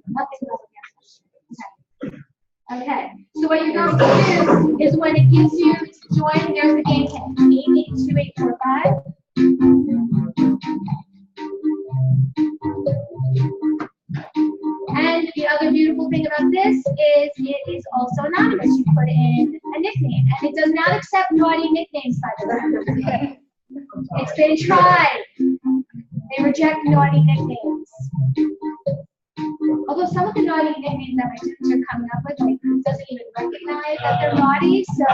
organic chemistry. Okay, so what you're going to do is when it gives you to join, there's the game pin, 82845. And the other beautiful thing about this is it is also anonymous. You put in a nickname, and it does not accept naughty nicknames, by the way. It's been tried. They reject naughty nicknames. Although some of the naughty nicknames that my students are coming up with, like, doesn't even recognize that they're naughty, so,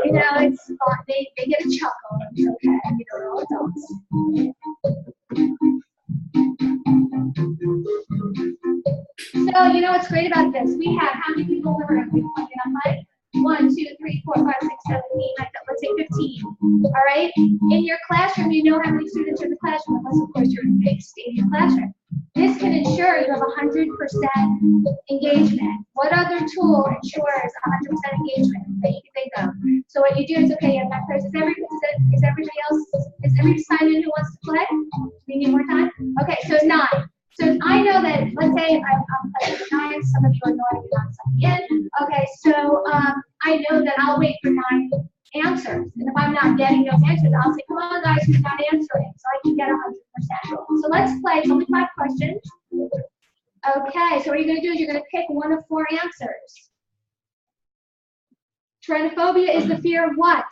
you know, it's fun. They get a chuckle. It's okay. You know, we're all adults. So, you know what's great about this? We have how many people in the room? We can get on mic. 1, 2, 3, 4, 5, 6, 7, 8, 9, let's say 15. All right? In your classroom, you know how many students are in the classroom, unless, of course, you're in a big stadium classroom. This can ensure you have 100% engagement. What other tool ensures 100% engagement that you can think of? So what you do is, okay, you have that person. Is everybody signed in who wants to play? Do we need more time? Okay, so 9. So I know that, let's say I'm playing with 9, some of you are naughty, you're not signing in. Okay, so I know that I'll wait for 9 answers. And if I'm not getting those answers, I'll say, come on guys, who's not answering? So I can get 100%. So let's play, it's only 5 questions. Okay, so what you're gonna do is you're gonna pick 1 of 4 answers. Tyrannophobia is the fear of what?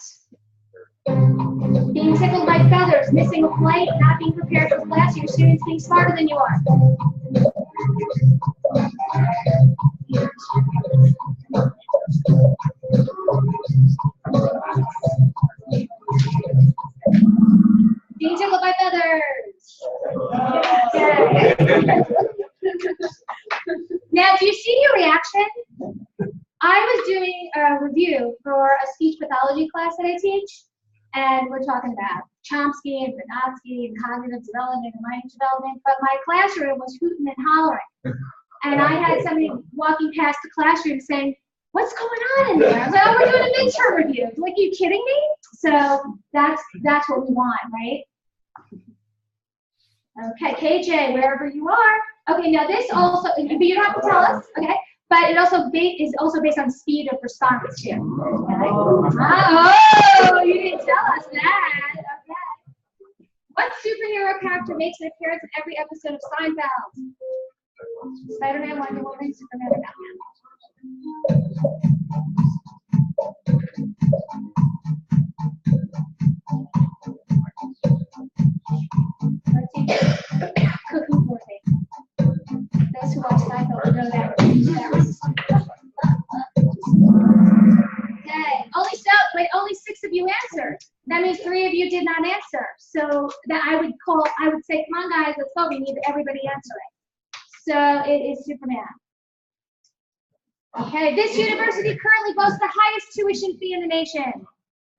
Being tickled by feathers, missing a flight, not being prepared for class, your students being smarter than you are. Being tickled by feathers. Okay. Now, do you see your reaction? I was doing a review for a speech pathology class that I teach. And we're talking about Chomsky and Vygotsky and cognitive development and language development, but my classroom was hooting and hollering. And I had somebody walking past the classroom saying, what's going on in there? I was like, oh, we're doing a midterm review. Like, are you kidding me? So that's what we want, right? Okay, KJ, wherever you are. Okay, now this also, but you don't have to tell us, okay? But it also is also based on speed of response too. Okay? Oh, you didn't tell us that. Okay. What superhero character makes an appearance in every episode of Seinfeld? Spider-Man, Wonder Woman, Superman, or Batman? Let's see. Cooking for me. Those who watch Seinfeld will know that. Okay, only 6 of you answered. That means 3 of you did not answer. So that I would say, come on guys, let's go. We need everybody answering. So it is Superman. Okay, this university currently boasts the highest tuition fee in the nation.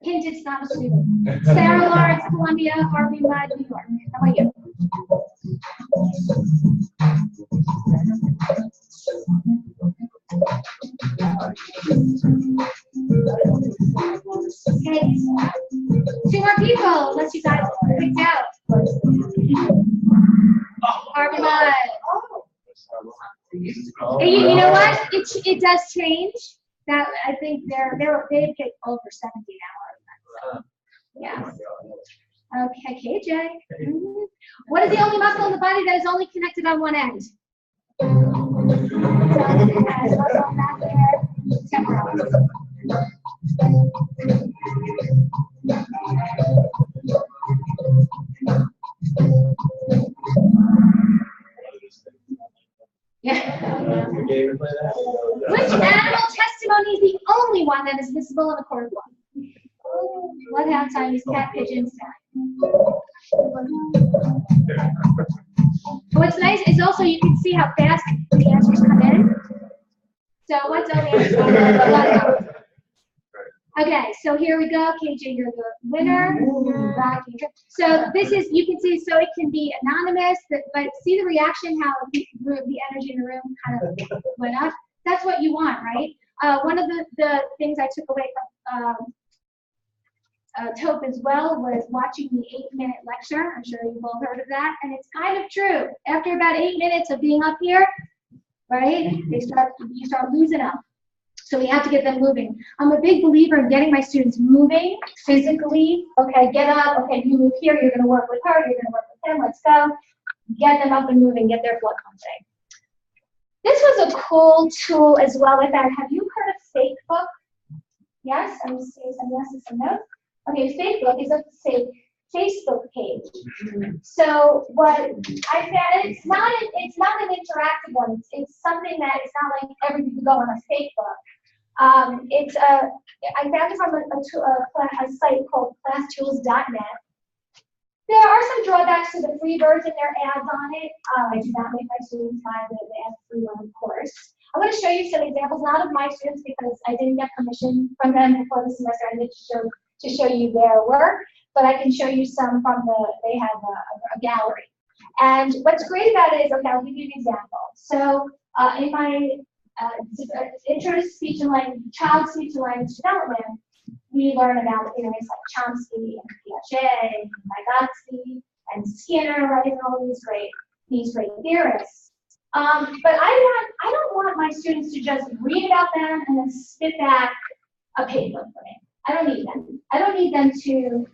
Hint, it's not a student. Sarah Lawrence, Columbia, Harvey Mudd, New York. How about you? Okay. 2 more people. Oh, You know what? It does change. That I think they get over 70 now. Yeah. Okay, KJ. Mhm. What is the only muscle in the body that is only connected on one end? Temporal. Yeah. Which animal testimony is the only one that is visible in a court of law? What halftime is cat pigeons time? What's nice is also you can see how fast the answers come in. So what's all the answers? Okay, so here we go. KJ, you're the winner. So this is, you can see, so it can be anonymous, but see the reaction, how the energy in the room kind of went up. That's what you want, right? One of the things I took away from TOEP as well was watching the 8-minute lecture. I'm sure you've all heard of that, and it's kind of true. After about 8 minutes of being up here, right, you start losing up. So we have to get them moving. I'm a big believer in getting my students moving physically. Okay, get up. Okay, you move here. You're going to work with her. You're going to work with him. Let's go. Get them up and moving. Get their blood pumping. This was a cool tool as well with that. Have you heard of Facebook? Yes? I'm seeing some yeses and no's. Okay, Facebook is a fake Facebook page. So what I found, it's not an interactive one. It's something that it's not like everything can go on a Facebook. I found it from a site called classtools.net. There are some drawbacks to the free version. There are ads on it. I do not make my students buy the ad-free one, of course. I'm going to show you some examples, not of my students because I didn't get permission from them before the semester ended to show you their work, but I can show you some from they have a gallery. And what's great about it is, okay, I'll give you an example. So in my intro to speech and language, child speech and language development, we learn about theories like Chomsky and Piaget and Vygotsky and Skinner, writing all these great theorists. But I don't want my students to just read about them and then spit back a paper for me. I don't need them. I don't need them to,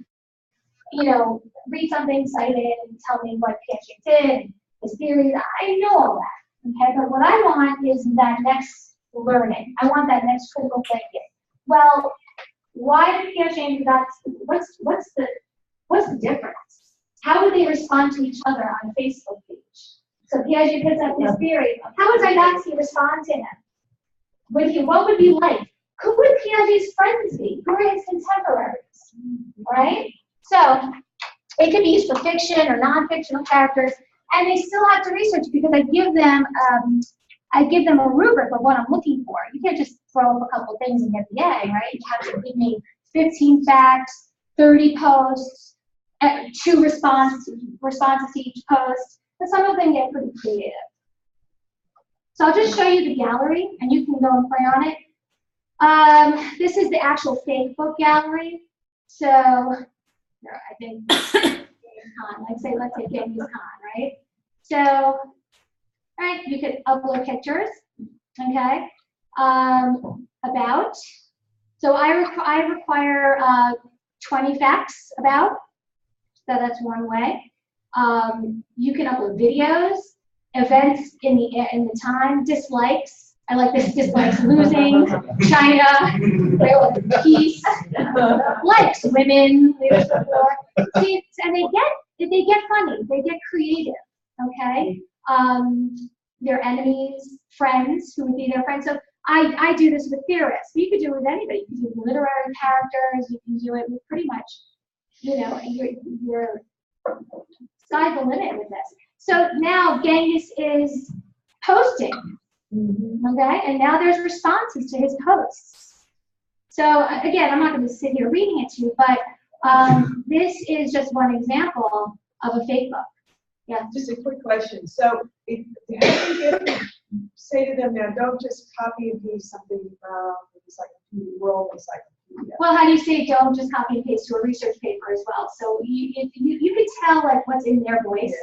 read something cited and tell me what Piaget did, his theories. I know all that. Okay, but what I want is that next learning. I want that next critical thinking. Well, why did Piaget and Vygotsky? What's the difference? How would they respond to each other on a Facebook page? So Piaget puts up his theory. How would Vygotsky respond to him? What would he like? Who would Piaget's friends be? Who are his contemporaries? Right? So it could be used for fiction or non-fictional characters, and they still have to research because I give them a rubric of what I'm looking for. You can't just throw up a couple things and get the A, right? You have to give me 15 facts, 30 posts, 2 responses to each post, but some of them get pretty creative. So I'll just show you the gallery, and you can go and play on it. This is the actual Facebook gallery. So I think let's say Genghis Khan, right? So, right, you could upload pictures, okay? About. So I require 20 facts about. So that's one way. You can upload videos, events in the time, dislikes. I like this: dislikes losing, China, peace, likes women. See, and they get funny, they get creative. Okay, their enemies, friends, who would be their friends. So I do this with theorists. You could do it with anybody. You can do it with literary characters. You can do it with pretty much, your sky's the limit with this. So now Genghis is posting. Okay, and now there's responses to his posts. So again, I'm not going to sit here reading it to you, but this is just one example of a fake book. Yeah. Just a quick question. So, say to them now, don't just copy and paste something from the encyclopedia, world encyclopedia. Well, how do you say don't just copy and paste to a research paper as well? So you could tell like what's in their voice,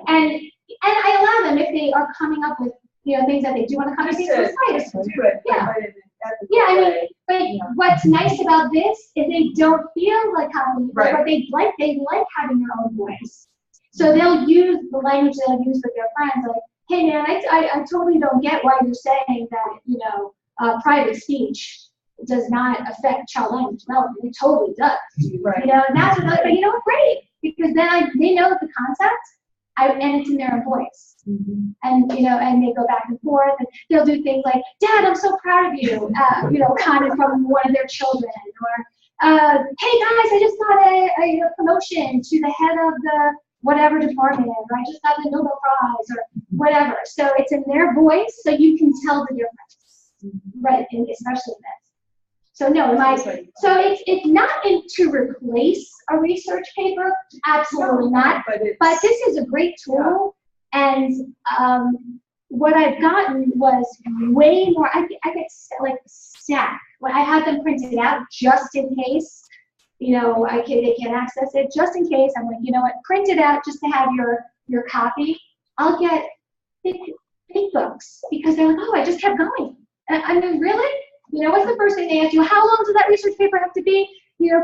and I allow them if they are coming up with things that they do on the conference Just site. to do it. Yeah. but in an ethical Yeah, I mean, way. but what's nice about this is they don't feel like having, Right. but they like having their own voice. So they'll use the language they'll use with their friends, like, hey man, I totally don't get why you're saying that, private speech does not affect child language development. It totally does. Right. And that's what they're like, but you know what, great, because then they know the concept, and it's in their own voice. And and they go back and forth, and they'll do things like, Dad, I'm so proud of you, kind of from one of their children, or hey guys, I just got a promotion to the head of the whatever department, or I just got the Nobel Prize, or whatever. So it's in their voice, so you can tell the difference, right? And especially in this. So no, so it's not to replace a research paper, absolutely not. But this is a great tool, and what I've gotten was way more. I get like stack. When I had them printed out just in case, they can't access it. Just in case, I'm like, you know what, print it out just to have your copy. I'll get big books because they're like, oh, I just kept going. I mean, really? What's the first thing they ask you? How long does that research paper have to be?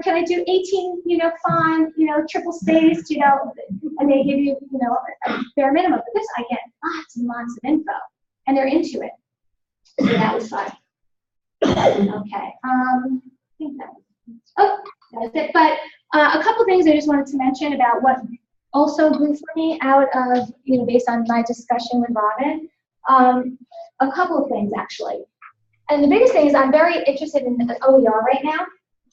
Can I do 18, font, triple spaced, and they give you, a bare minimum. But this, I get lots and lots of info, and they're into it. So that was fun. Okay. I think that's it. But a couple things I just wanted to mention about what also grew for me out of, based on my discussion with Robin. A couple of things, actually. And the biggest thing is I'm very interested in the OER right now.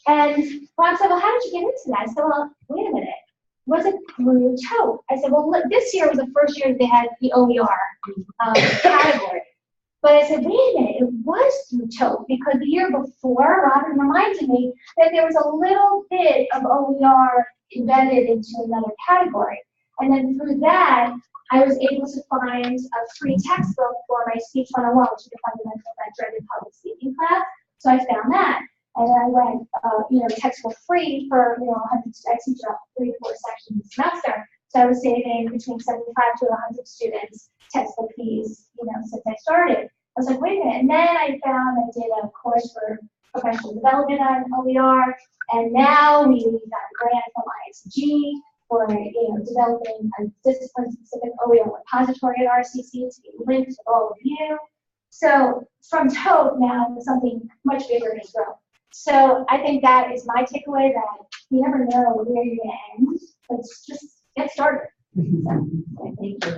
And Ron said, well, how did you get into that? I said, well, wait a minute. Was it through TOEP? I said, well, look, this year was the first year that they had the OER category. But I said, wait a minute, it was through TOEP because the year before, Robin reminded me that there was a little bit of OER embedded into another category. And then through that, I was able to find a free textbook for my Speech 101, which is the fundamental of that dreaded public speaking class. So I found that. And then I went, textbook free for, 100, I teach 3 to 4 sections a semester. So I was saving between 75 to 100 students textbook fees, since I started. I was like, wait a minute. And then I found I did a course for professional development on OER. And now we got a grant from ISG for, developing a discipline-specific OER repository at RCC to be linked to all of you. So from TOEP now, something much bigger has grown. So I think that is my takeaway, that you never know where you're going to end. Let's just get started. So, thank you.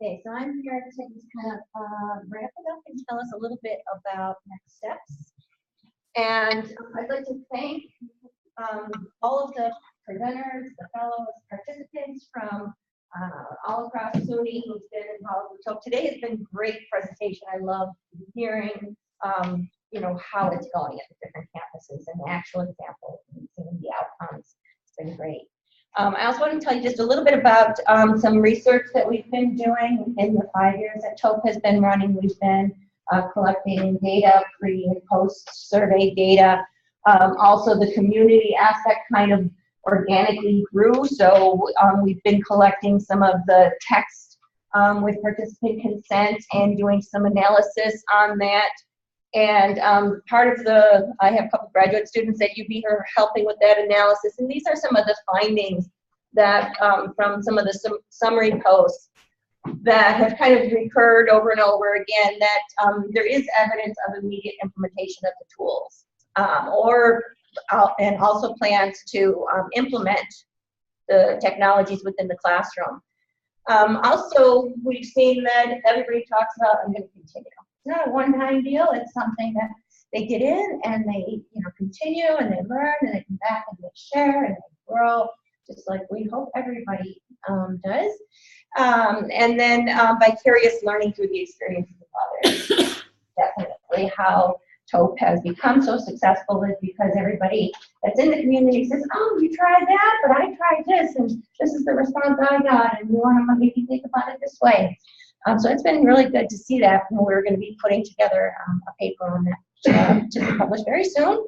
Okay, so I'm here to just kind of wrap it up and tell us a little bit about next steps. And I'd like to thank all of the presenters, the fellows, participants from all across SUNY who's been involved with TOEP. Today has been a great presentation. I love hearing, how it's going at the different campuses and the actual examples and seeing the outcomes. It's been great. I also want to tell you just a little bit about some research that we've been doing in the 5 years that TOEP has been running. We've been collecting data, pre and post survey data. Also the community aspect kind of organically grew. So we've been collecting some of the text with participant consent and doing some analysis on that. And part of I have a couple graduate students at UB who are helping with that analysis. And these are some of the findings that from some of the summary posts that have kind of recurred over and over again, that there is evidence of immediate implementation of the tools, and also plans to implement the technologies within the classroom. Also, we've seen that everybody talks about, I'm going to continue. It's not a one-time deal. It's something that they get in and they, continue and they learn and they come back and they share and they grow, just like we hope everybody does. And then vicarious learning through the experiences of others. Definitely how TOEP has become so successful is because everybody that's in the community says, oh, you tried that, but I tried this, and this is the response I got, and we want to make you think about it this way. So it's been really good to see that, and we're going to be putting together a paper on that to be published very soon.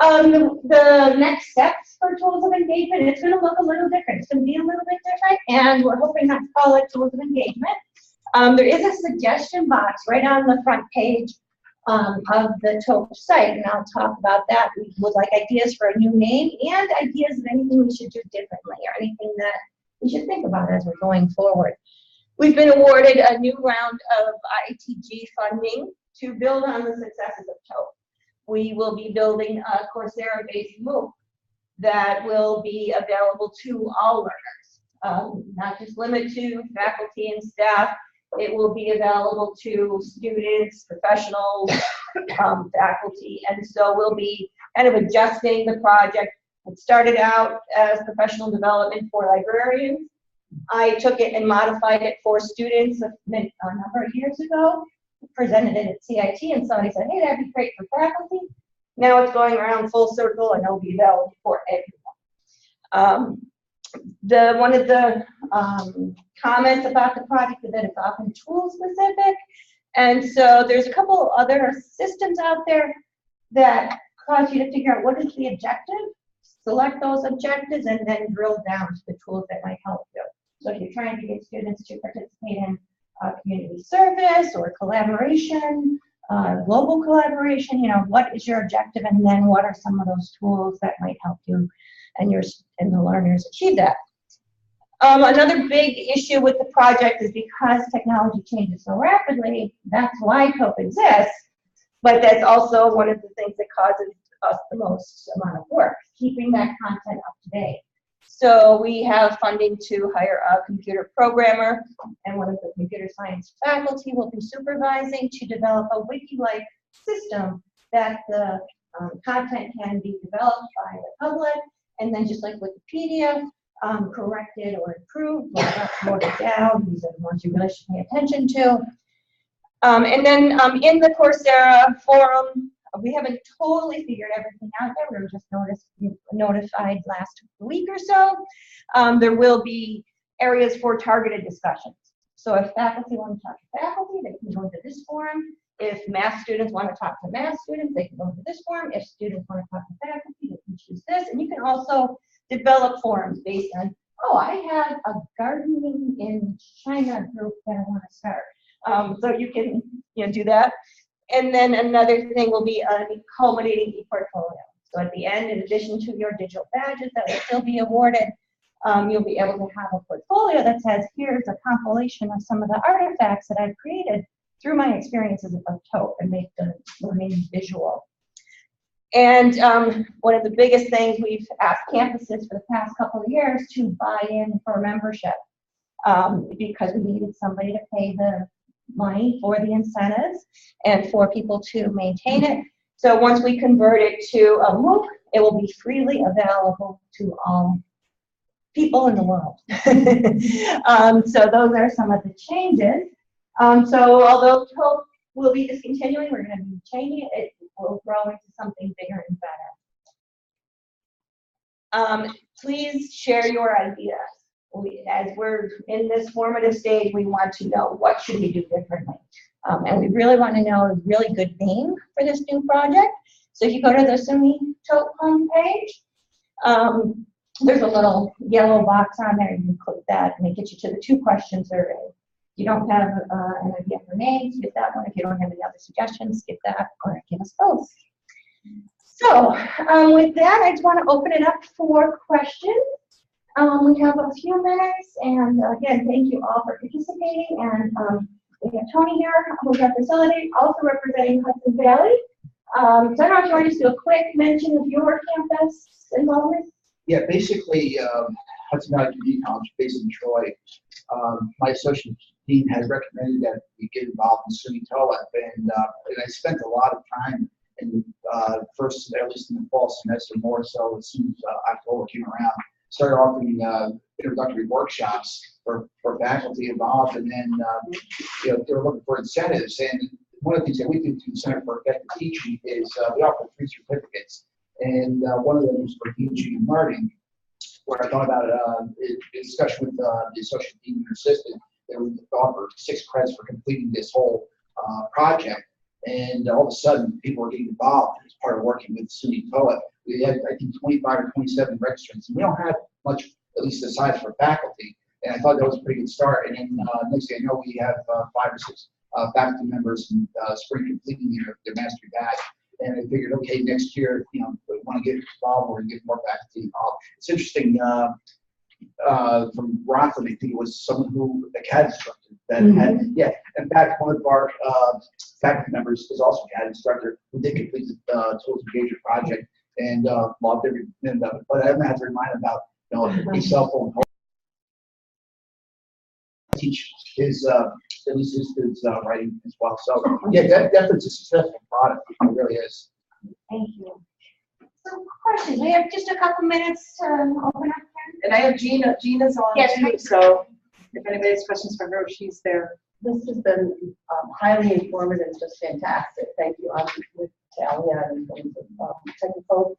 The next steps for tools of engagement, it's gonna look a little different. It's gonna be a little bit different, and we're hoping not to call it tools of engagement. There is a suggestion box right on the front page of the TOEP site, and I'll talk about that. We would like ideas for a new name and ideas of anything we should do differently or anything that we should think about as we're going forward. We've been awarded a new round of ITG funding to build on the successes of TOEP. We will be building a Coursera-based MOOC that will be available to all learners, not just limited to faculty and staff. It will be available to students, professionals, faculty, and so we'll be kind of adjusting the project. It started out as professional development for librarians. I took it and modified it for students a number of years ago. Presented it at CIT, and somebody said, hey, that'd be great for faculty. Now it's going around full circle, and it'll be available for everyone. One of the comments about the project is that it's often tool specific, and so there's a couple other systems out there that cause you to figure out what is the objective, select those objectives, and then drill down to the tools that might help you. So if you're trying to get students to participate in community service or collaboration, global collaboration, what is your objective, and then what are some of those tools that might help you and the learners achieve that. Another big issue with the project is because technology changes so rapidly, that's why TOEP exists, but that's also one of the things that causes us the most amount of work, keeping that content up to date. So we have funding to hire a computer programmer, and one of the computer science faculty will be supervising to develop a wiki-like system that the content can be developed by the public, and then just like Wikipedia, corrected or improved, or uploaded down, these are the ones you really should pay attention to. And then in the Coursera forum, we haven't totally figured everything out there. We were just notified last week or so. There will be areas for targeted discussions. So if faculty want to talk to faculty, they can go into this forum. If math students want to talk to math students, they can go into this forum. If students want to talk to faculty, they can choose this. And you can also develop forums based on, oh, I have a gardening in China group that I want to start. So you can do that. And then another thing will be a culminating e-portfolio. So at the end, in addition to your digital badges that will still be awarded, you'll be able to have a portfolio that says, here's a compilation of some of the artifacts that I've created through my experiences of TOEP, and make the learning visual. And one of the biggest things we've asked campuses for the past couple of years to buy in for membership, because we needed somebody to pay the money for the incentives and for people to maintain it. So once we convert it to a MOOC, it will be freely available to all people in the world. So those are some of the changes. So although TOEP will be discontinuing, we're going to be changing it. It will grow into something bigger and better. Please share your ideas. As we're in this formative stage, we want to know what should we do differently. And we really want to know a really good name for this new project. So if you go to the SUNY TOEP homepage, there's a little yellow box on there. You can click that and it gets you to the 2-question survey. If you don't have an idea for names, skip that one. If you don't have any other suggestions, skip that or give us both. So with that, I just want to open it up for questions. We have a few minutes, and again, thank you all for participating. And we have Tony here, who's our facility, also representing Hudson Valley. So I don't know if you want to just do a quick mention of your campus involvement. Yeah, basically, Hudson Valley Community College, based in Troy. My associate dean has recommended that we get involved in SUNY TOEP, and I spent a lot of time in first, at least in the fall semester, more so as soon as October came around. Started offering introductory workshops for faculty involved, and then they were looking for incentives. And one of the things that we do through the Center for Effective Teaching is we offer 3 certificates, and one of them is for teaching and learning, where I thought about in discussion with the associate dean and her assistant, that we offer 6 credits for completing this whole project. And all of a sudden, people were getting involved as part of working with SUNY TOEP. We had, I think, 25 or 27 registrants, and we don't have much, at least aside for faculty. And I thought that was a pretty good start. And then next thing I know, we have 5 or 6 faculty members in spring completing their mastery badge. And I figured, okay, next year, we want to get involved, we're going to get more faculty involved. It's interesting, from Rockland, I think it was someone who, a CAD instructor, that had, in fact, one of our faculty members is also a CAD instructor who did complete the tools engagement project and loved every minute of it. But I have to remind him about, a cell phone. Teach his, at least his writing as well. So, yeah, definitely a successful product. It really is. Thank you. So questions, we have just a couple minutes to open up here. And I have Gina, Gina's on Yes, too, please. so if anybody has questions for her, she's there. This has been highly informative, just fantastic. Thank you. I'm with Talia in terms of technical.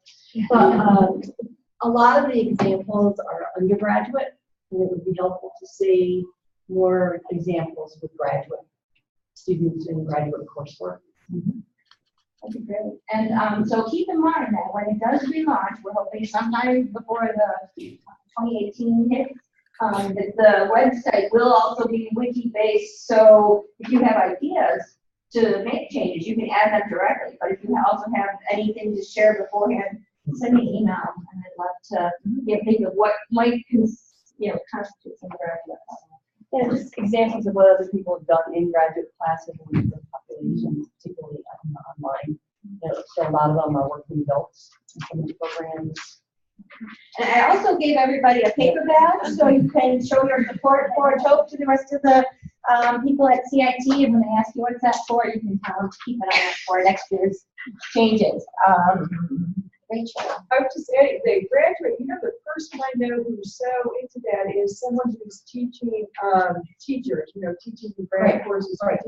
But a lot of the examples are undergraduate, and it would be helpful to see more examples with graduate students in graduate coursework. That'd be great. And so keep in mind that when it does relaunch, we're hoping sometime before the 2018 hits, that the website will also be wiki-based. So if you have ideas to make changes, you can add them directly. But if you also have anything to share beforehand, send me an email, and I'd love to think of what might constitute some graduate. Yeah, just examples of what other people have done in graduate classes and different populations, particularly online. So a lot of them are working adults in some of the programs. And I also gave everybody a paper badge, so you can show your support for TOEP to the rest of the people at CIT. And when they ask you what's that for, you can tell them to keep an eye out for next year's changes. Rachel. I would just say, they graduate, the person I know who's so into that is someone who's teaching teachers, teaching the grad courses. Right.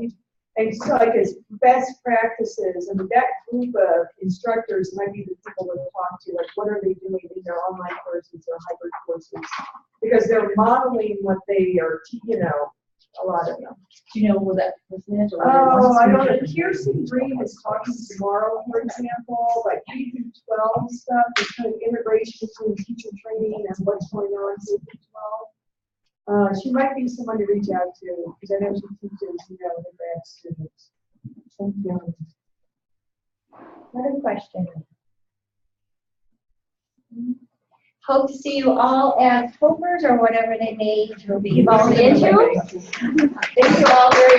And so like as best practices, and that group of instructors might be the people to talk to, like what are they doing in their online courses or hybrid courses? Because they're modeling what they are, a lot of them. Do you know who that person is? Oh, I don't know. Kirsten Green is talking tomorrow, for example, like K through 12 stuff, this kind of integration between teacher training and what's going on in K through 12. She might be someone to reach out to, because I know she teaches, the grad students. Thank you. Another question. Hope to see you all as hopers or whatever they may be evolved into. Thank you all very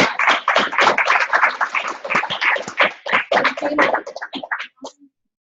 much.